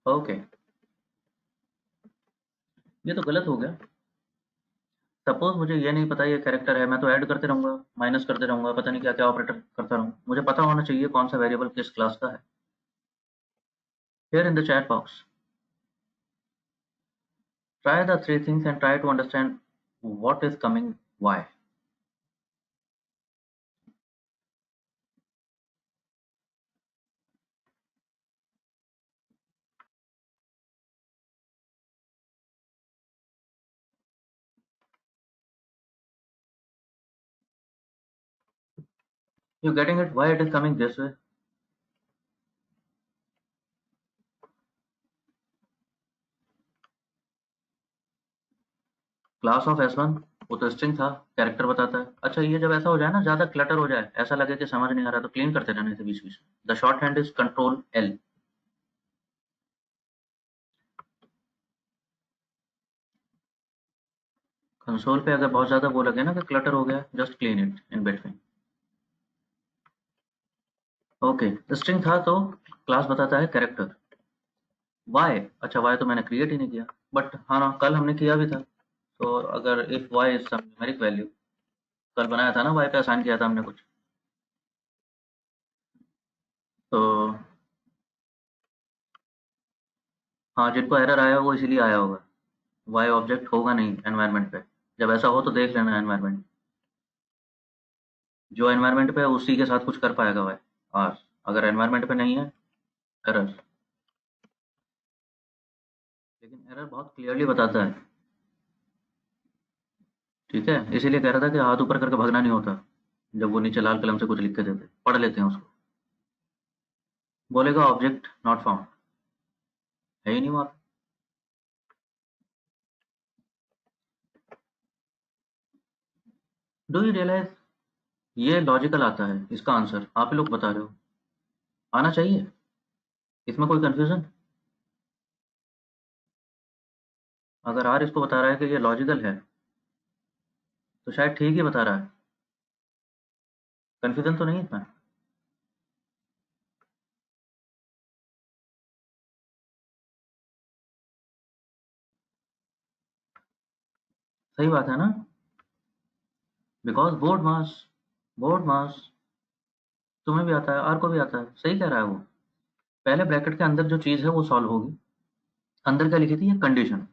ओके, ये तो गलत हो गया। सपोज मुझे ये नहीं पता ये कैरेक्टर है, मैं तो ऐड करते रहूंगा, माइनस करते रहूंगा, पता नहीं क्या क्या ऑपरेटर करता रहूँ। मुझे पता होना चाहिए कौन सा वेरिएबल किस क्लास का है। Here in the chat box, try the three things and try to understand what is coming why. You getting it? Why it is coming this way? Class of S1 वो तो string था, character बताता है। अच्छा, ये जब ऐसा हो जाए ना, ज्यादा क्लटर हो जाए, ऐसा लगे कि समझ नहीं आ रहा, तो क्लीन करते रहने से बीच बीच में। The short hand is control L। Console पे अगर बहुत ज्यादा वो लगे ना कि क्लटर हो गया, just clean it in between. Okay, string था तो क्लास बताता है कैरेक्टर। वाई, अच्छा वाई तो मैंने क्रिएट ही नहीं किया, बट हाँ ना कल हमने किया भी था। तो अगर if Y is some numeric value, कल बनाया था ना, वाई पे असाइन किया था हमने कुछ, तो हाँ जिनको एरर आया वो इसीलिए आया होगा। वाई ऑब्जेक्ट होगा नहीं एनवायरनमेंट पे, जब ऐसा हो तो देख लेना एनवायरनमेंट, जो एनवायरनमेंट पे है उसी के साथ कुछ कर पाएगा वाई आर, अगर एनवायरनमेंट पे नहीं है एरर। लेकिन एरर बहुत क्लियरली बताता है, ठीक है, इसीलिए कह रहा था कि हाथ ऊपर करके भागना नहीं होता। जब वो नीचे लाल कलम से कुछ लिख के देते, पढ़ लेते हैं उसको। बोलेगा ऑब्जेक्ट नॉट फाउंड, है ही नहीं वहां पे। डू यू रियलाइज ये लॉजिकल आता है, इसका आंसर आप ही लोग बता रहे हो, आना चाहिए, इसमें कोई कंफ्यूजन? अगर आर इसको बता रहा है कि ये लॉजिकल है तो शायद ठीक ही बता रहा है, कंफ्यूजन तो नहीं है इसमें। सही बात है ना, बिकॉज बोर्ड मास तुम्हें भी आता है, आर को भी आता है, सही कह रहा है वो। पहले ब्रैकेट के अंदर जो चीज है वो सॉल्व होगी, अंदर क्या लिखी थी, ये कंडीशन,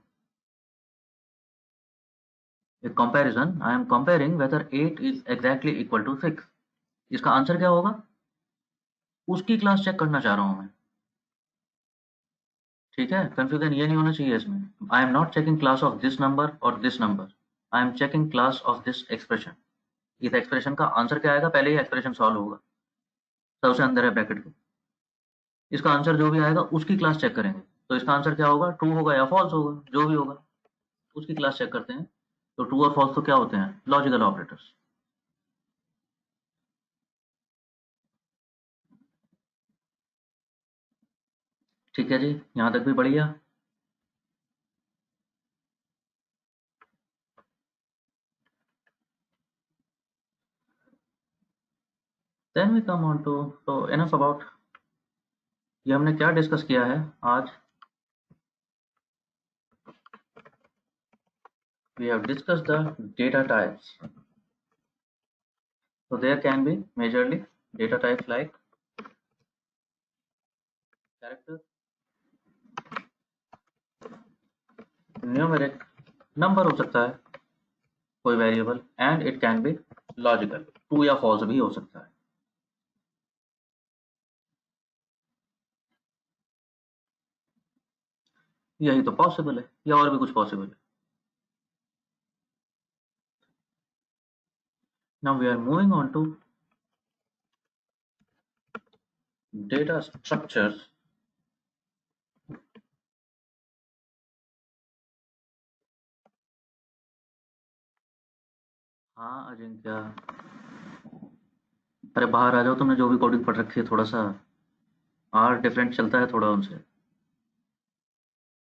एक comparison, I am comparing whether 8 is exactly equal to 6। इसका आंसर क्या होगा, उसकी क्लास चेक करना चाह रहा हूं मैं, ठीक है, कंफ्यूजन ये नहीं होना चाहिए इसमें। I am not checking class of this number और this number, I am checking class of this expression. इस एक्सप्रेशन का आंसर क्या आएगा, पहले ही एक्सप्रेशन सॉल्व होगा, सबसे अंदर है ब्रैकेट के, इसका आंसर जो भी आएगा उसकी क्लास चेक करेंगे, तो इसका आंसर क्या होगा, ट्रू होगा या फॉल्स होगा, जो भी होगा उसकी क्लास चेक करते हैं। तो ट्रू और फॉल्स तो क्या होते हैं, लॉजिकल ऑपरेटर्स। ठीक है जी, यहाँ तक भी बढ़िया। Then we come on to, तो इनफ अबाउट, ये हमने क्या डिस्कस किया है आज, we have discussed the data types. So there can be majorly data types like character, numeric, number हो सकता है कोई variable, and it can be logical, true या फॉल्स भी हो सकता है। यही तो पॉसिबल है, या और भी कुछ पॉसिबल है। Now we are moving on to data structures. हाँ अजिंक्य, अरे बाहर आ जाओ, तुमने जो भी कोडिंग पढ़ रखी है, थोड़ा सा आर डिफरेंट चलता है थोड़ा उनसे।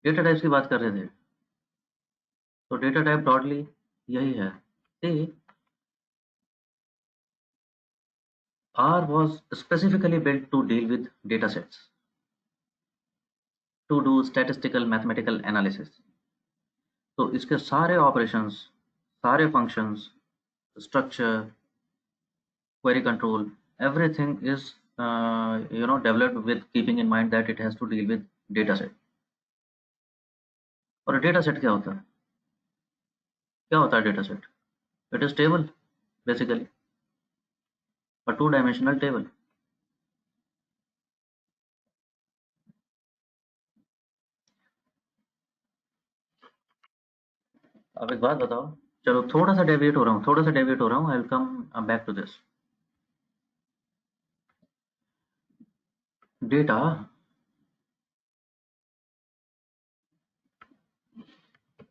डेटा टाइप्स की बात कर रहे थे, तो डेटा टाइप ब्रॉडली यही है। R was specifically built to deal with datasets, to do statistical mathematical analysis. तो इसके सारे ऑपरेशंस, सारे functions, structure, query control, everything is developed with keeping in mind that it has to deal with dataset. और dataset क्या होता है, क्या होता है dataset? It is table basically, a two-dimensional table. अब एक बात बताओ, चलो थोड़ा सा डेविएट हो रहा हूँ, I will come back to this. Data,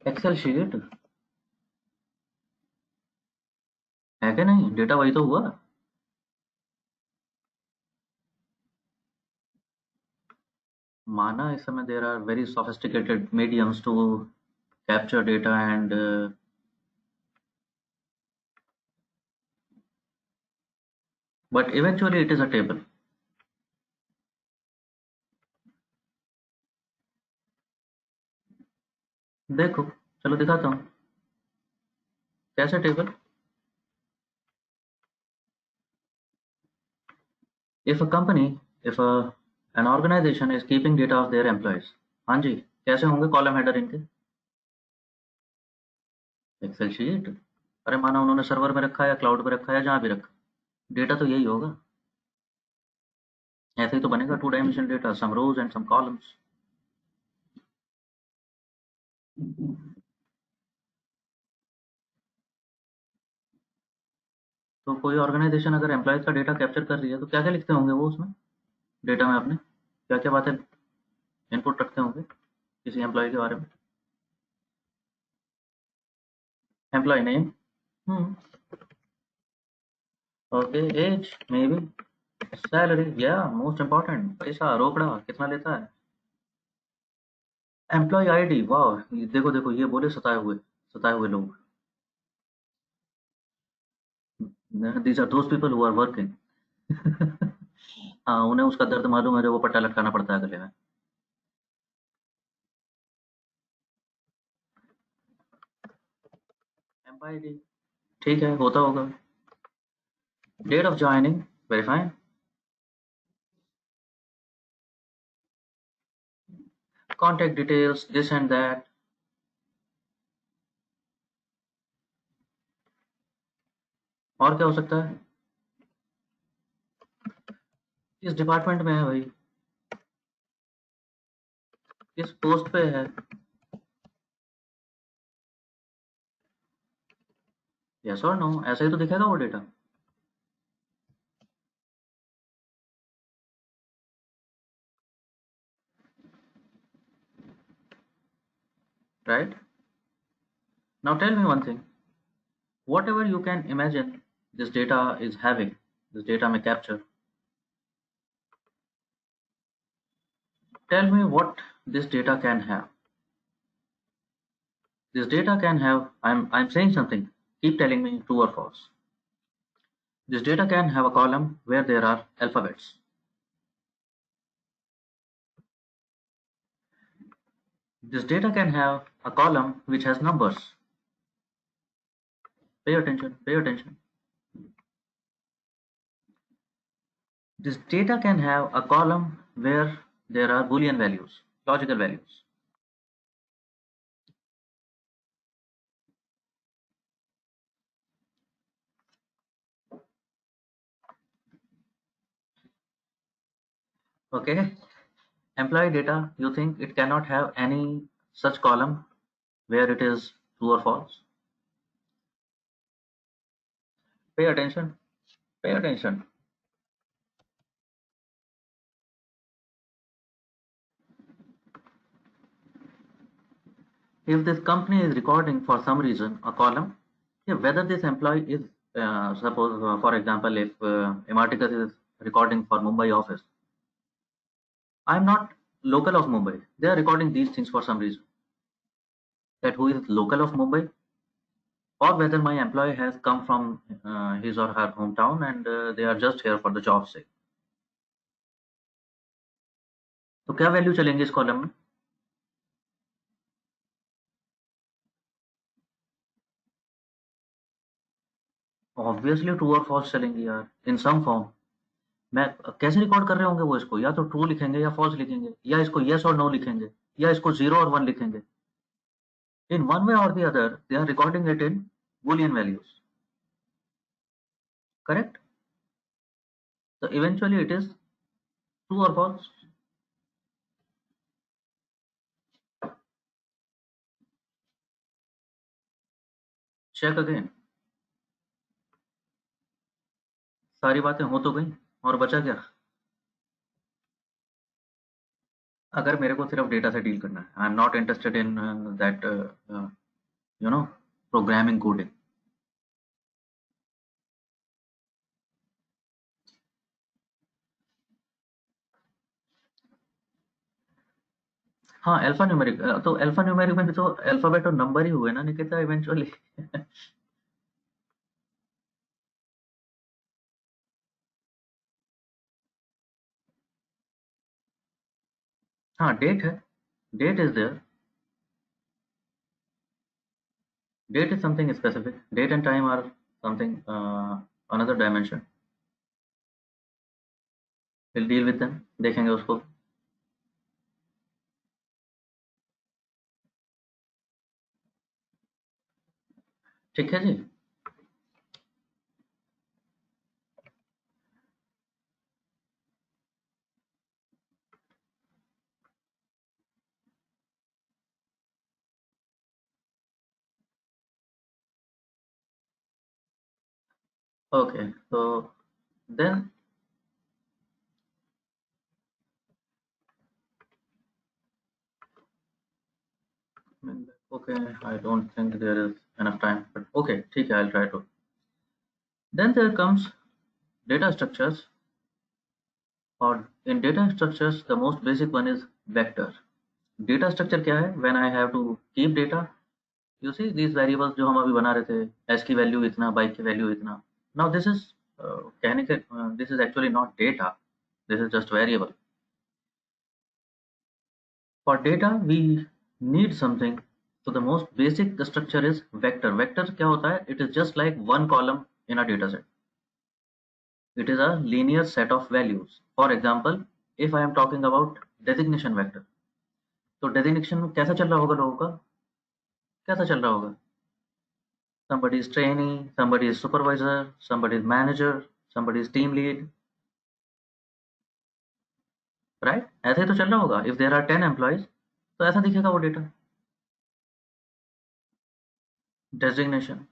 Excel sheet है कि नहीं, डेटा वही तो हुआ। माना इस समय there are very sophisticated mediums to capture data and but eventually it is a table. देखो, चलो दिखाता हूँ कैसे table. if a company, if an organization is keeping data of their employees, हाँ जी, कैसे होंगे कॉलम हेडर इनके, एक्सेल शीट। अरे माना उन्होंने सर्वर में रखा है या क्लाउड में रखा है या जहाँ भी रखा, डेटा तो यही होगा, ऐसे ही तो बनेगा two dimensional data, some rows and some columns. तो कोई ऑर्गेनाइजेशन अगर एम्प्लॉयज का डेटा कैप्चर कर रही है तो क्या क्या लिखते होंगे वो उसमें डेटा में अपने, क्या क्या बातें इनपुट रखते होंगे किसी एम्प्लॉय के बारे में? Employee name, okay, as may be, salary, या मोस्ट इम्पोर्टेंट, पैसा रोकड़ा कितना लेता है, एम्प्लॉय आईडी, वाह, ये देखो देखो ये बोले सताए हुए लोग, these are those people who are working. हाँ, उन्हें उसका दर्द मालूम है जो वो पट्टा लटकाना पड़ता है गले में। एम्प्लॉय आईडी, ठीक है, होता होगा। Date of joining, very fine. Contact details, this and that. और क्या हो सकता है? किस डिपार्टमेंट में है भाई, किस पोस्ट पे है, यस और नो, ऐसा ही तो दिखेगा वो data, right? Now tell me one thing, whatever you can imagine this data is having, this data may capture, tell me what this data can have. This data can have, I'm saying something, keep telling me true or false. This data can have a column where there are alphabets. This data can have a column which has numbers. Pay attention, pay attention. This data can have a column where there are Boolean values, logical values. Okay, employee data, you think it cannot have any such column where it is true or false? Pay attention, pay attention. If this company is recording for some reason a column, whether this employee is, suppose for example, if Ematicus is recording for Mumbai office, I'm not local of Mumbai. They are recording these things for some reason. That who is local of Mumbai, or whether my employee has come from his or her hometown and they are just here for the job sake. तो क्या value चलेंगे इस column में? Obviously true और false चलेंगी यार, इन some form. मैं कैसे रिकॉर्ड कर रहे होंगे वो इसको, या तो ट्रू लिखेंगे या फॉल्स लिखेंगे, या इसको यस और नो लिखेंगे, या इसको 0 और 1 लिखेंगे। In one way or the other, they are recording it in Boolean values. Correct? So eventually it is true or false. Check again. सारी बातें हो तो गई, और बचा क्या? अगर मेरे को सिर्फ डेटा से डील करना है, I am not interested in that you know programming coding. हाँ, अल्फा न्यूमेरिक, तो अल्फा न्यूमेरिक में भी तो अल्फाबेट और नंबर ही हुए ना निकिता इवेंचुअली। हाँ, डेट है, date is there, date is something specific, date and time are something another dimension. Will deal with them, देखेंगे उसको। ठीक है जी। Okay, so then Okay, I don't think there is enough time, but okay, ठीक है, I'll try to. Then there comes data structures, or in data structures, the most basic one is vector. Data structure क्या है? When I have to keep data, you see these variables जो हम अभी बना रहे थे, s की value इतना, y की वैल्यू इतना. Now this is कहने के this is actually not data. This is just variable. For data, we need something. So the most basic structure is vector. Vector क्या होता है? It is just like one column in a data set. It is a linear set of values. For example, if I am talking about designation vector, तो designation कैसा चल रहा होगा लोगों का? कैसा चल रहा होगा? Somebody is trainee, somebody is supervisor, somebody is manager, somebody is team lead, right? ऐसे ही तो चल रहा होगा. If there are 10 employees, तो ऐसा दिखेगा वो data. Designation.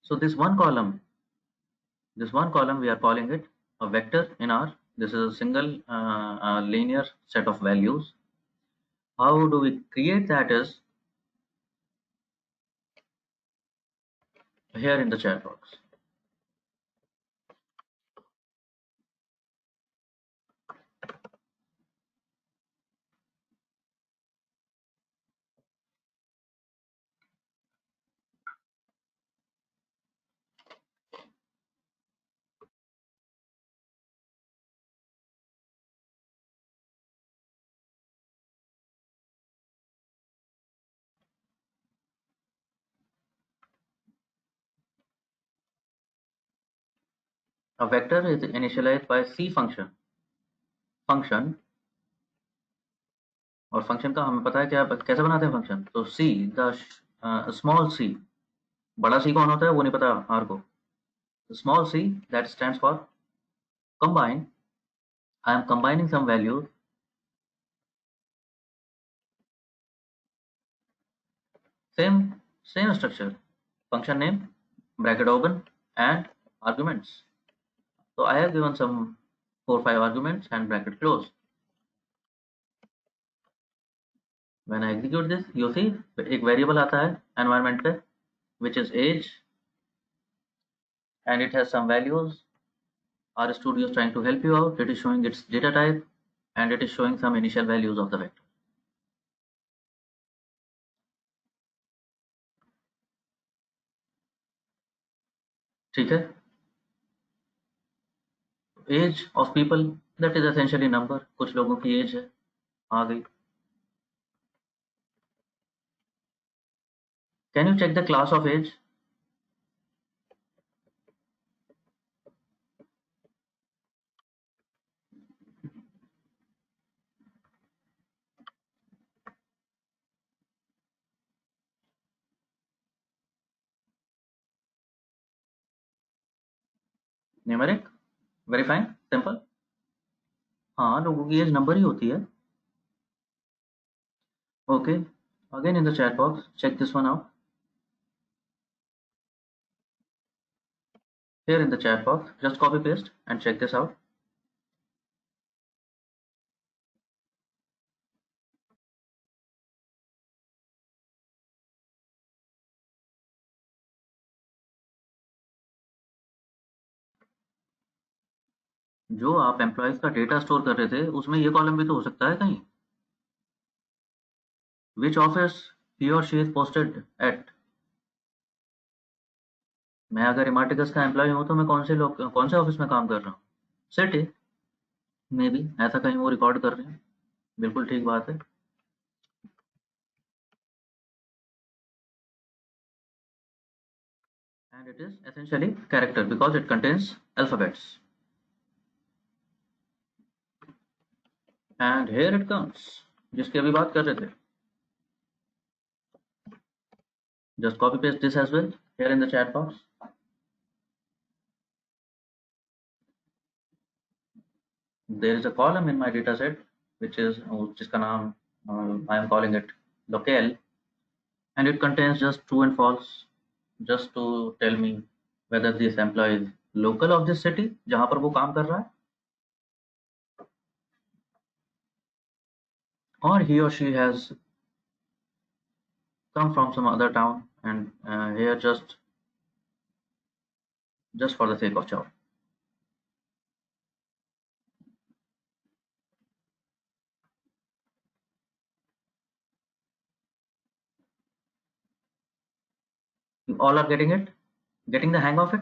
So this one column we are calling it a vector in R. This is a single linear set of values. How do we create that is here in the chat box. A vector is initialized by C function. और function का हमें पता है क्या, कैसे बनाते हैं function. तो C, the small c, बड़ा C कौन होता है वो नहीं पता R को. Small c that stands for combine. I am combining some values. Same structure. Function name, bracket open, and arguments. So I have given some 4-5 arguments and bracket close. When I execute this, you see एक variable आता है environment पे, which is age, and it has some values. RStudio is trying to help you out. It is showing its data type, and it is showing some initial values of the vector. ठीक है. Age of people, that is essentially number. कुछ लोगों की age है, आ गई. Can you check the class of age? Numeric, very fine, simple. हाँ, लोगों की एज नंबर ही होती है. Okay, again in the chat box, check this one out. Here in the chat box, just copy paste and check this out. जो आप employees का data store कर रहे थे उसमें ये कॉलम भी तो हो सकता है कहीं. Which office he or she is posted at? मैं अगर इमार्टिकस का एम्प्लॉय हूँ तो मैं कौन से ऑफिस में काम कर रहा हूँ? सिटी, मे बी ऐसा कहीं वो रिकॉर्ड कर रहे हैं. बिल्कुल ठीक बात है. And it is essentially character because it contains alphabets. And here it comes, जिसकी अभी बात कर रहे थे. Just copy paste this as well here in the chat box. There is a column in my data set which is जिसका नाम I am calling it locale, and it contains just true and false, just to tell me whether this employee is local of this city जहां पर वो काम कर रहा है, or he or she has come from some other town and here just for the sake of job. You all are getting it? Getting the hang of it?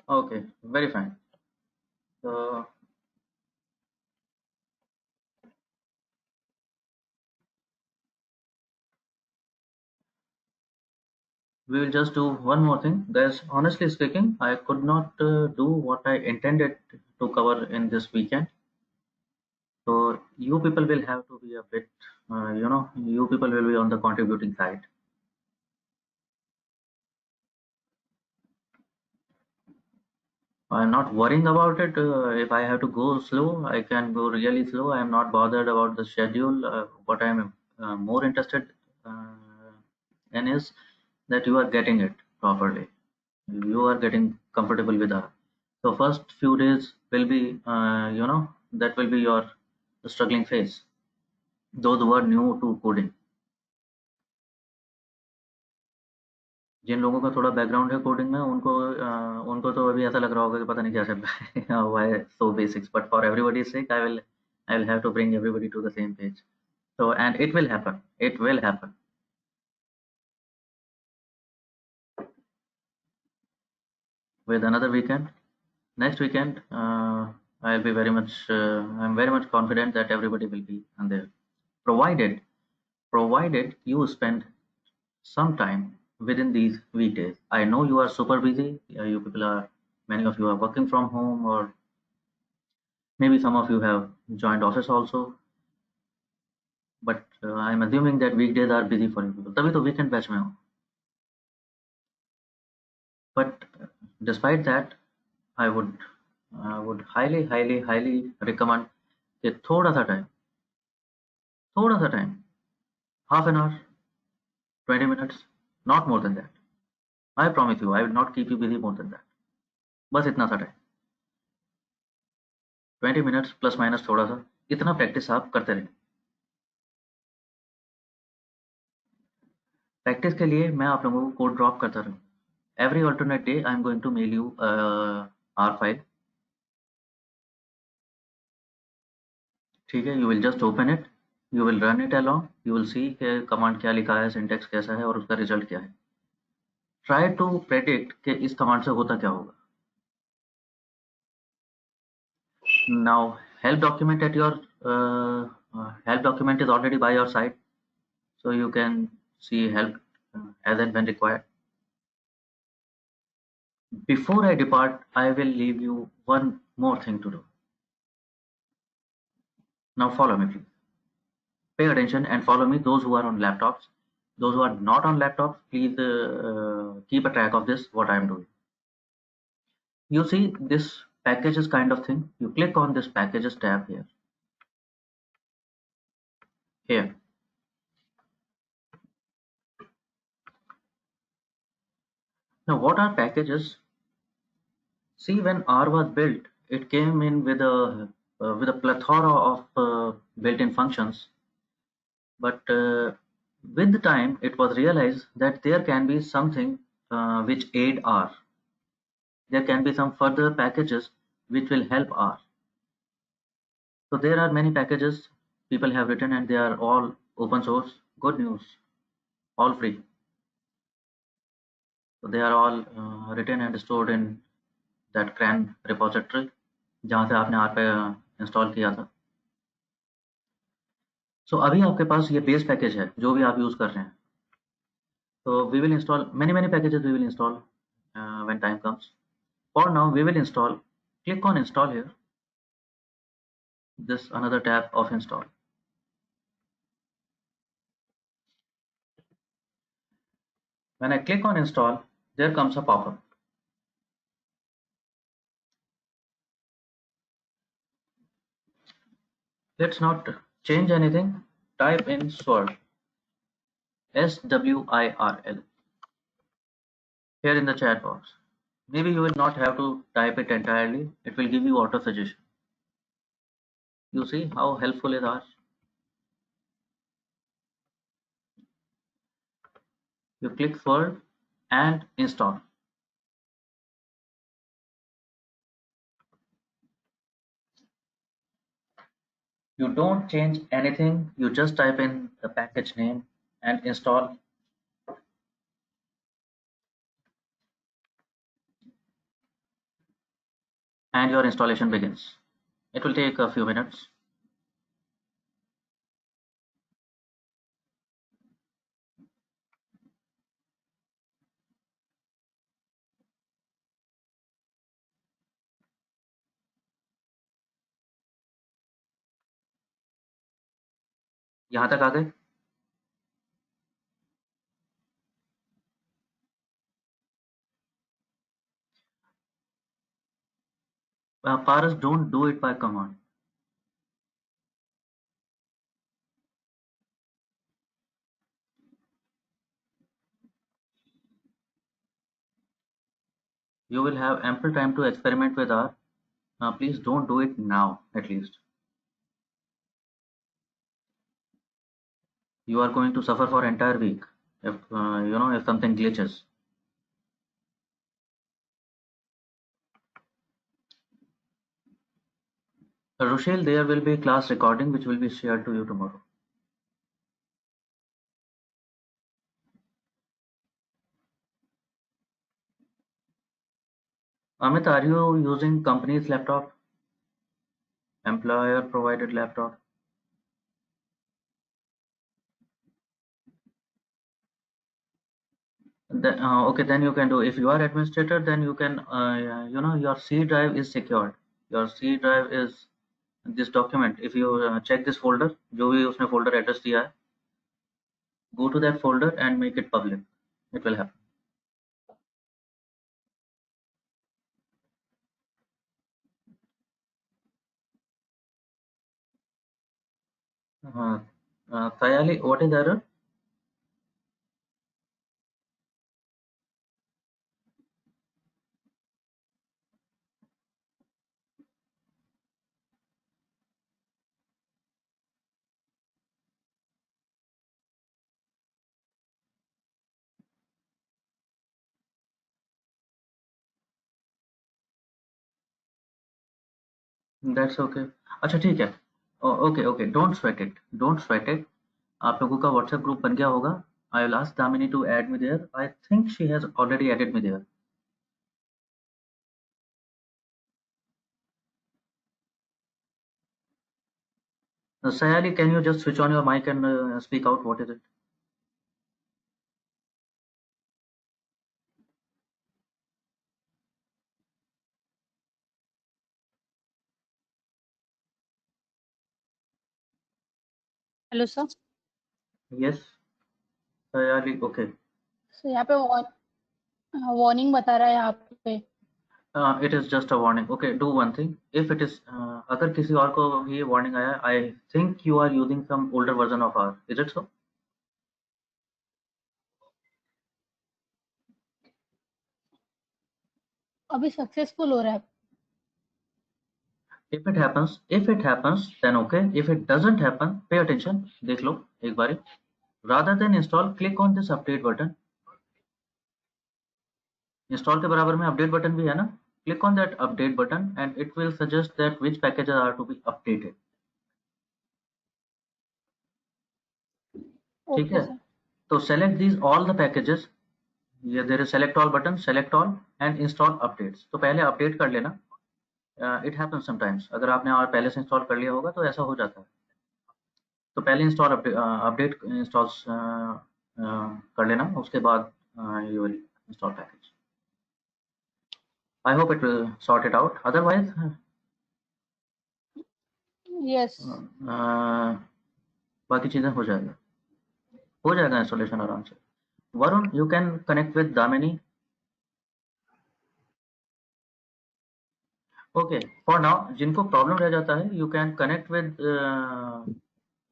Okay, very fine. So we will just do one more thing. Guys, honestly speaking, I could not do what I intended to cover in this weekend. So you people will have to be a bit, you people will be on the contributing side. I'm not worrying about it. If I have to go slow, I can go really slow. I'm not bothered about the schedule. What I'm more interested in is that you are getting it properly. You are getting comfortable with that. So first few days will be, that will be your struggling phase. Those who are new to coding, जिन लोगों का थोड़ा background है coding में, उनको तो अभी ऐसा लग रहा होगा कि पता नहीं क्या चल रहा है why so basics, but for everybody's sake I will have to bring everybody to the same page. So and it will happen with another weekend. Next weekend I'll be very much I'm very much confident that everybody will be on there, provided you spend some time within these weekdays. I know you are super busy. You people are, many of you are working from home, or maybe some of you have joined office also, but I'm assuming that weekdays are busy for you people. तभी तो weekend batch में हो. But despite that, I would highly recommend कि थोड़ा सा time, half an hour, 20 minutes, not more than that. I promise you, I will not keep you busy more than that. बस इतना सा टाइम, 20 minutes प्लस माइनस थोड़ा सा, इतना practice आप करते रहें. प्रैक्टिस के लिए मैं आप लोगों को कोड ड्रॉप करता रहूँ. Every alternate day I am going to mail you R file. ठीक है, you will just open it, you will run it along, you will see कि कमांड क्या लिखा है, सिंटैक्स कैसा है और उसका रिजल्ट क्या है. Try to predict कि इस कमांड से होता क्या होगा. Now help document at your help document is already by your side, so you can see help as and when required. Before I depart, I will leave you one more thing to do. Now follow me, please. Pay attention and follow me. Those who are on laptops, those who are not on laptops, please keep a track of this, what I am doing. You see this packages kind of thing. You click on this packages tab here. Here. Now what are packages? See, when R was built, it came in with a plethora of built-in functions, but with the time it was realized that there can be something which aid R. There can be some further packages which will help R. So there are many packages people have written and they are all open source. Good news, all free. So they are all written and stored in that CRAN repository जहाँ से आपने R पे install किया था. So अभी आपके पास ये base package है जो भी आप यूज कर रहे हैं. So we will install many packages. We will install when time comes. For now, we will install. Click on install here. This another tab of install. When I click on install, there comes a pop-up. Let's not change anything. Type in sword. SWIRL here in the chat box. Maybe you will not have to type it entirely. It will give you auto suggestion. You see how helpful it is. You click Word and install. You don't change anything. You just type in the package name and install. And your installation begins. It will take a few minutes. यहाँ तक आ गए? Paras, don't do it by command. You will have ample time to experiment with R. Please don't do it now, at least. You are going to suffer for entire week if if something glitches. Rochelle, there will be a class recording which will be shared to you tomorrow. Amit, are you using company's laptop? Employer provided laptop? Okay, then you can do. If you are administrator, then you can, your C drive is secured. Your C drive is this document. If you check this folder, जो भी उसने folder address दिया है, go to that folder and make it public. It will happen. Sayali, what is the error? That's okay. अच्छा ठीक है. Okay. Don't sweat it. Don't sweat it. आप लोगों का WhatsApp group बन गया होगा. I will ask Damini to add me there. I think she has already added me there. Sayali, can you just switch on your mic and speak out? What is it? Hello sir. Yes, Sayali. Okay. Sir यहाँ पे warning बता रहा है यहाँ पे. It is just a warning. Okay, do one thing. If it is, अगर किसी और को ये warning आया, I think you are using some older version of R. Is it so? अभी सक्सेसफुल हो रहा है. If it happens, then okay. If it doesn't happen, pay attention. देख लो एक बारी. Rather than install, click on this update button. Install के बराबर में update button भी है ना? Click on that update button and it will suggest that which packages are to be updated. ठीक है? तो select these all the packages. There is select all button, select all and install updates. तो पहले update कर लेना. It happens sometimes. अगर आपने और पहले से install कर लिया होगा तो ऐसा हो जाता है. तो पहले install update installs कर लेना. उसके बाद you will install package. I hope it will sort it out. Otherwise, yes. बाकी चीजें हो जाएगा इंस्टॉलेशन आराम से. Varun, you can connect with Damini. Okay, for now, जिनको प्रॉब्लम रह जाता है, you can connect with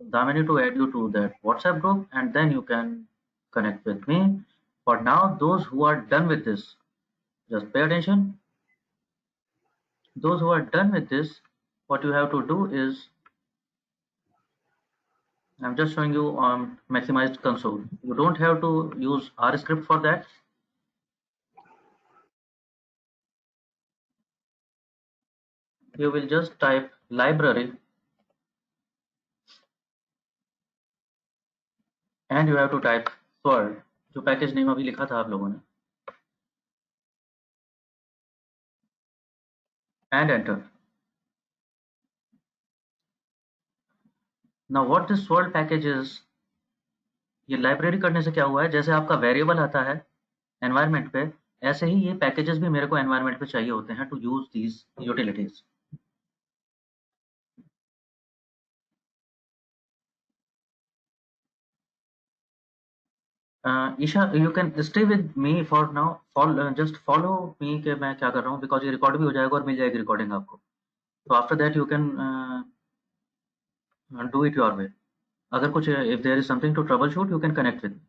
Damini to add you to that WhatsApp group, and then you can connect with me. For now, those who are done with this, just pay attention. Those who are done with this, what you have to do is, I'm just showing you maximized console. You don't have to use R script for that. You will just type library and you have to type swirl, जो package name अभी लिखा था आप लोगों ने, and enter. Now what this swirl package is, ये library करने से क्या हुआ है, जैसे आपका वेरिएबल आता है एनवायरनमेंट पे, ऐसे ही ये पैकेजेस भी मेरे को एनवायरनमेंट पे चाहिए होते हैं to use these utilities. Isha, you can stay with me for now, just follow me कि मैं क्या कर रहा हूँ, बिकॉज ये रिकॉर्ड भी हो जाएगा और मिल जाएगी रिकॉर्डिंग आपको. तो after that you can do it your way. अगर कुछ, if there is something to troubleshoot, you can connect with.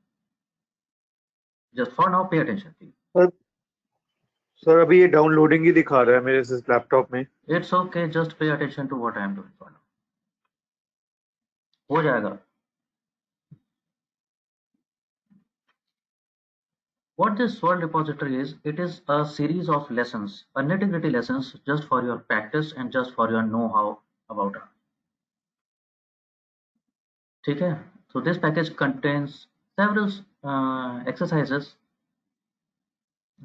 Just for now pay attention please. Sir अभी ये डाउनलोडिंग ही दिखा रहा है मेरे इस लैपटॉप में. It's okay, just pay attention to what I am doing for now. हो जाएगा. What this Swirl repository is, it is a series of lessons, a nitty-gritty lessons just for your practice and just for your know-how about R. ठीक है? So this package contains several exercises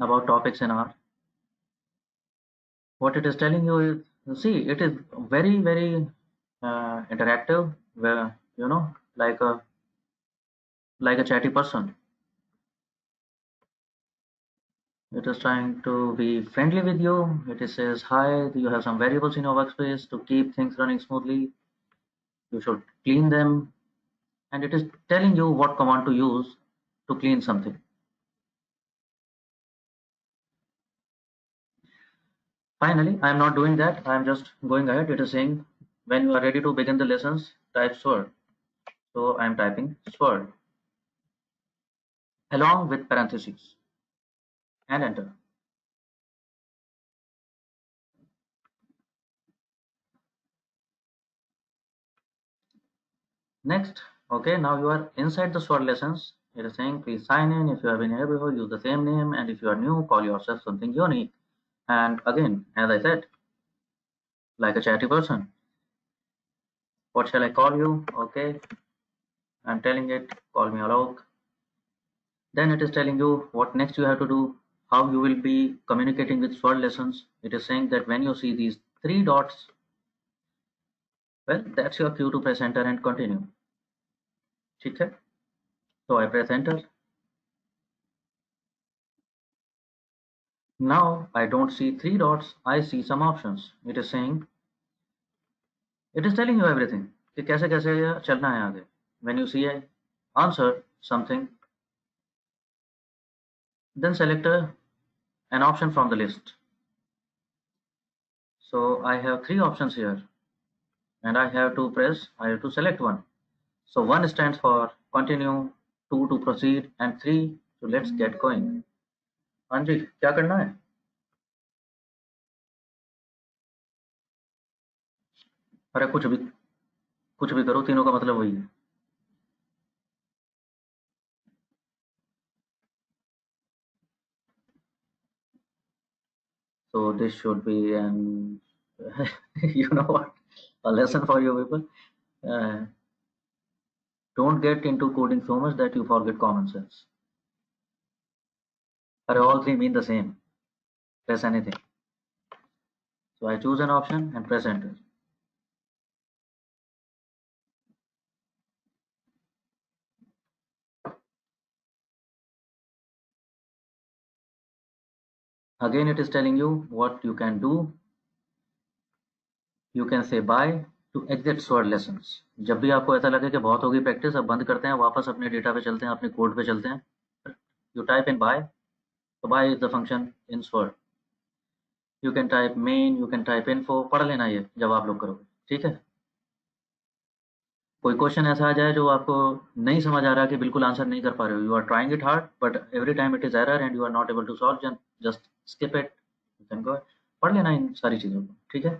about topics in R. What it is telling you is, see, it is very, very interactive, where, you know, like a chatty person. It is trying to be friendly with you. It says, hi, you have some variables in your workspace to keep things running smoothly. You should clean them. And it is telling you what command to use to clean something. Finally, I am not doing that. I am just going ahead. It is saying, when you are ready to begin the lessons, type swirl. So I am typing swirl along with parentheses and enter. Next, okay, now you are inside the swirl lessons. It is saying, please sign in. If you have been here before, use the same name, and if you are new, call yourself something unique. And again, as I said, like a chatty person. What shall I call you? Okay, I'm telling it, call me Alok. Then it is telling you what next you have to do, how you will be communicating with swirl lessons. It is saying that when you see these 3 dots, well, that's your cue to press enter and continue. ठीक है? So I press enter. Now I don't see 3 dots, I see some options. It is saying, it is telling you everything कि कैसे कैसे चलना है आगे. When you see an answer something, then select an option from the list. So I have 3 options here, and I have to select one. So 1 stands for continue, 2 to proceed, and 3 to let's get going. हाँ जी, क्या करना है? अरे कुछ भी करो, तीनों का मतलब वही है. So this should be an you know what, a lesson for you people. Don't get into coding so much that you forget common sense. All 3 mean the same. Press anything. So I choose an option and press enter. Again, it is telling you what you can do. You can say bye to exit swirl lessons. जब भी आपको ऐसा लगे कि बहुत होगी practice, अब बंद करते हैं, वापस अपने डेटा पे चलते हैं, अपने कोड पे चलते हैं. You type in bye. So bye is the function in swirl. You can type main, you can type info. पढ़ लेना ये जब आप लोग करोगे, ठीक है? कोई क्वेश्चन ऐसा आ जाए जो आपको नहीं समझ आ रहा कि बिल्कुल आंसर नहीं कर पा रहे हो, you are trying it hard but every time it is error and you are not able to solve, just skip it, you can go पढ़ लेना इन सारी चीज़ों को, ठीक है।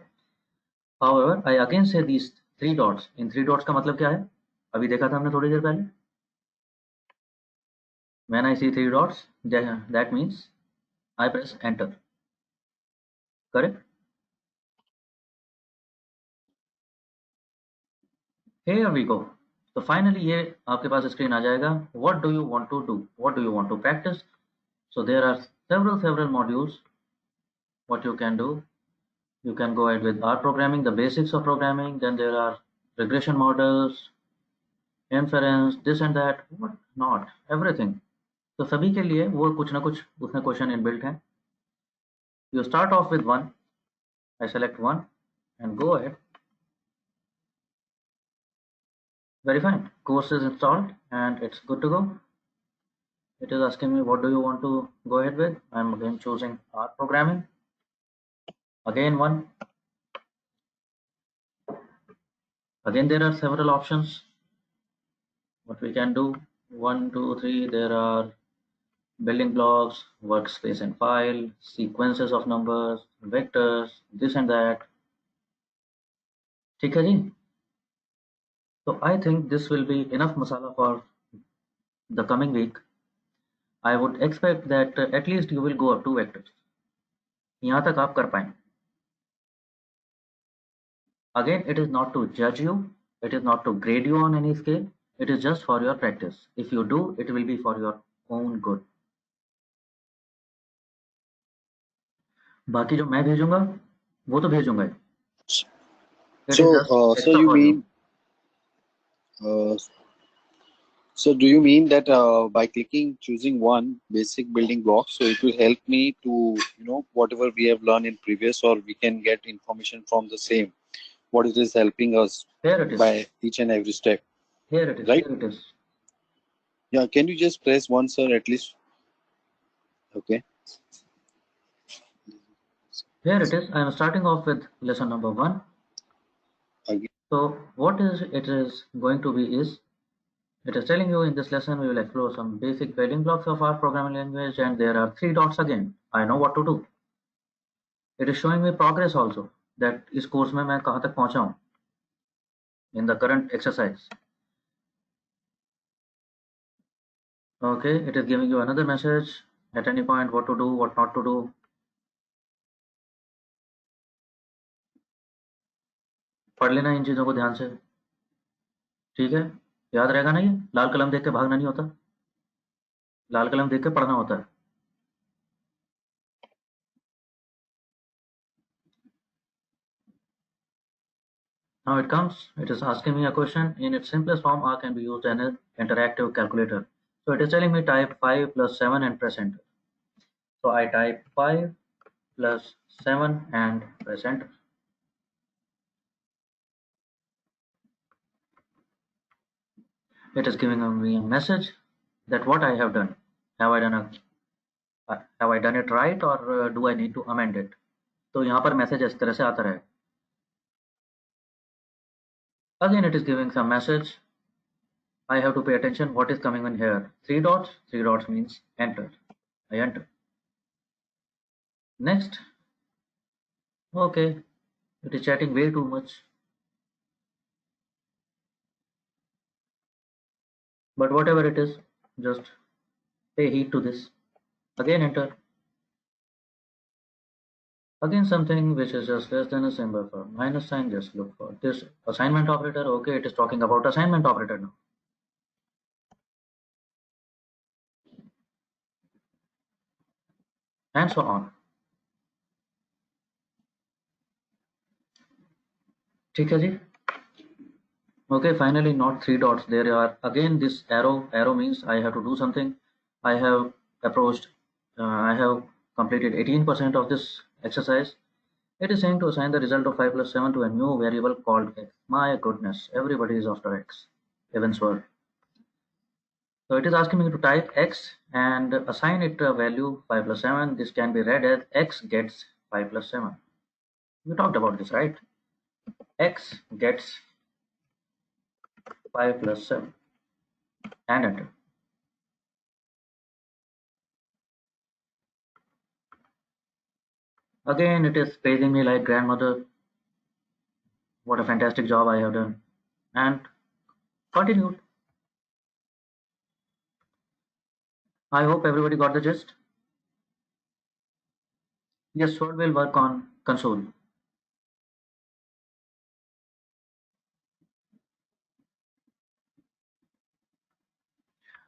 However, I again say these three dots. In three dots का मतलब क्या है, अभी देखा था हमने थोड़ी देर पहले। When I see three dots, that means I press enter. Correct? Here we go. तो finally ये आपके पास स्क्रीन आ जाएगा. What do you want to do? What do you want to practice? So there are several modules. What you can do? You can go ahead with R programming, the basics of programming. Then there are regression models, inference, this and that. What not? Everything. तो सभी के लिए वो कुछ ना कुछ उसमें question inbuilt है. You start off with one. I select one and go ahead. Very fine. Course is installed and it's good to go. It is asking me what do you want to go ahead with. I'm again choosing R programming. Again one. Again there are several options. What we can do. 1, 2, 3. There are building blocks, workspace and file, sequences of numbers, vectors, this and that. ठीक है जी. So I think this will be enough masala for the coming week. I would expect that at least you will go up 2 vectors. यहाँ तक आप कर पाएं. Again, it is not to judge you. It is not to grade you on any scale. It is just for your practice. If you do, it will be for your own good. बाकी जो मैं भेजूंगा वो तो भेजूंगा ही. It is So, just so extra you for you. mean, so do you mean that by choosing one basic building block, so it will help me to, whatever we have learned in previous, or we can get information from the same, what it is helping us Here it is. by each and every step. Here it is. Right? Here it is. Yeah, can you just press one, sir, at least? Okay. Here it is. I am starting off with lesson number 1. Again. So what is it is going to be is, it is telling you in this lesson we will explore some basic building blocks of our programming language, and there are 3 dots again. I know what to do. It is showing me progress also, that इस course में मैं कहाँ तक पहुँचा हूँ in the current exercise. Okay, it is giving you another message at any point what to do, what not to do. पढ़ लेना इन चीज़ों को ध्यान से, ठीक है. याद रहेगा ना, ये लाल कलम देख के भागना नहीं होता, लाल कलम देख के पढ़ना होता है. Now it comes, it is asking me a question. In its simplest form, R can be used as an interactive calculator. So it is telling me type 5 plus 7 and press enter. So I type 5 plus 7 and press enter. It is giving me a message that what I have done. Have I done it right, or do I need to amend it? तो यहाँ पर message इस तरह से आता रहे. Again it is giving some message. I have to pay attention what is coming in here. 3 dots. 3 dots means enter. I enter. Next. Okay. It is chatting way too much. But whatever it is, just pay heed to this. Again enter. Again something which is just less than a symbol for minus sign, just look for this assignment operator. Okay, it is talking about assignment operator now. And so on. ठीक है जी. Okay, finally not 3 dots. There are again this arrow. Arrow means I have to do something. I have approached, I have completed 18% of this exercise. It is saying to assign the result of 5 plus 7 to a new variable called x. My goodness, everybody is after x. Evans word. So it is asking me to type x and assign it a value 5 plus 7. This can be read as x gets 5 plus 7. We talked about this, right? X gets 5 plus 7 and enter. Again, it is praising me like grandmother. What a fantastic job I have done. And continued. I hope everybody got the gist. Yes, Sword will work on console.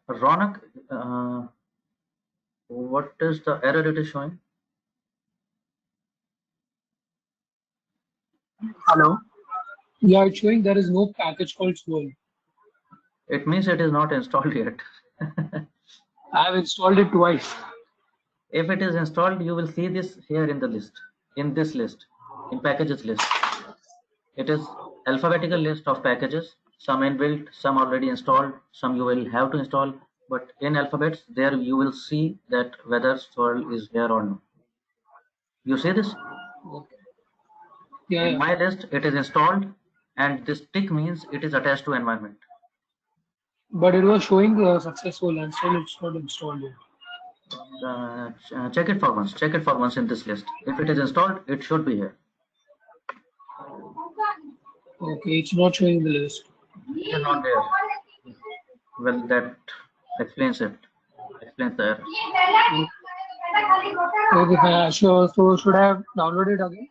Ronak, what is the error it is showing? Hello. Yeah, it's showing there is no package called Swirl. It means it is not installed yet. I have installed it twice. If it is installed, you will see this here in the list, in this list, in packages list. It is alphabetical list of packages, some inbuilt, some already installed, some you will have to install, but in alphabets, there you will see that whether Swirl is here or not. You see this? Okay. Yeah, In yeah. my list, it is installed, and this tick means it is attached to environment. But it was showing successful and still it's not installed yet. Check it for once. Check it for once in this list. If it is installed, it should be here. Okay, it's not showing the list. It is not there. Well, that explains it. Explains the error. Okay, sure. So should I have downloaded it again?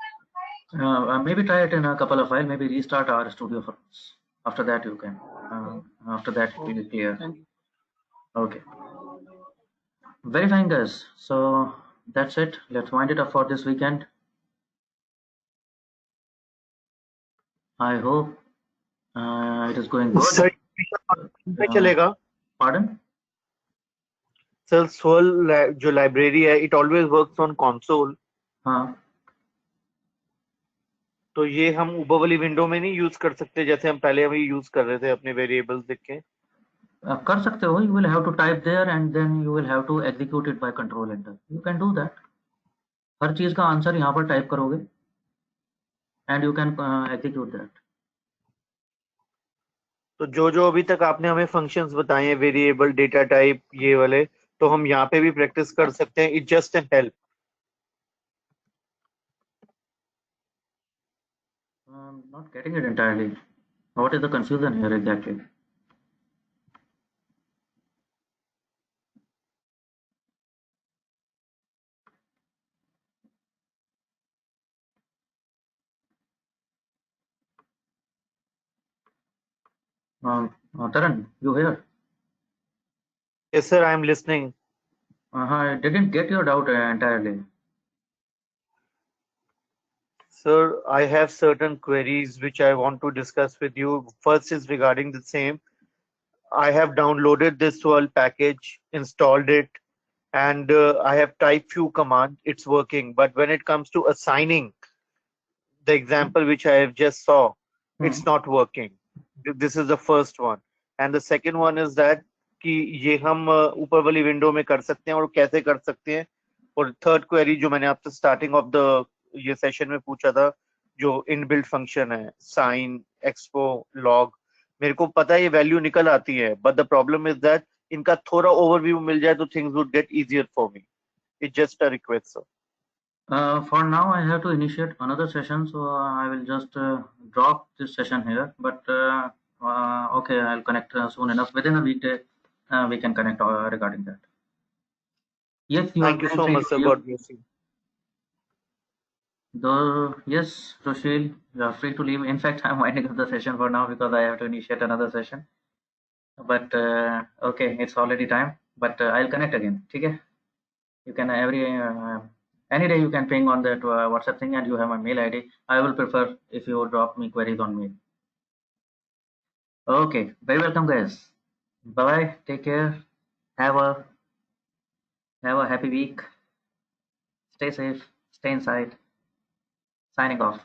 Maybe try it in a couple of files. Maybe restart our studio for once. After that, you can. After that, it will be clear. Thank you. Okay. Very fine, guys. So that's it. Let's wind it up for this weekend. I hope it is going good. Sir पे चलेगा Pardon? Sir Swirl जो library है it always works on console. हाँ. तो ये हम ऊपर वाली विंडो में नहीं यूज कर सकते जैसे हम पहले अभी यूज कर रहे थे अपने वेरिएबल्स लिख के कर सकते हो. You will have to type there and then you will have to execute it by control enter. You can do that. हर चीज का आंसर यहाँ पर टाइप करोगे and you can execute that. तो जो अभी तक आपने हमें फंक्शंस बताए हैं वेरिएबल डेटा टाइप ये वाले तो हम यहाँ पे भी प्रैक्टिस कर सकते हैं it just an help Not getting it entirely. What is the confusion here exactly? Taran, you here? Yes, sir, I am listening. I didn't get your doubt entirely. Sir, I have certain queries which I want to discuss with you. First is regarding the same. I have downloaded this Swirl package, installed it, and I have typed few commands. It's working. But when it comes to assigning the example which I have just saw, it's not working. This is the first one. And the second one is that कि ये हम ऊपर वाली window में कर सकते हैं और कैसे कर सकते हैं और थर्ड क्वेरी जो मैंने आपसे स्टार्टिंग ऑफ द ये सेशन में पूछा था जो इनबिल्ट फंक्शन है साइन एक्सपो लॉग मेरे को पता है ये वैल्यू निकल आती है but the problem is that इनका थोड़ा ओवरव्यू मिल जाए तो things would get easier for me it's just a request sir For now, I have to initiate another session, so I will just drop this session here. But okay, I'll connect soon enough. Within a weekday, we can connect regarding that. Yes, you thank you so much, sir. God bless you. Yes, Roshil, you are free to leave. In fact, I'm winding up the session for now because I have to initiate another session. But okay, it's already time. But I'll connect again. Okay? You can any day you can ping on that WhatsApp thing, and you have my mail ID. I will prefer if you drop me queries on mail. Okay, very welcome, guys. Bye bye. Take care. Have a happy week. Stay safe. Stay inside. Signing off.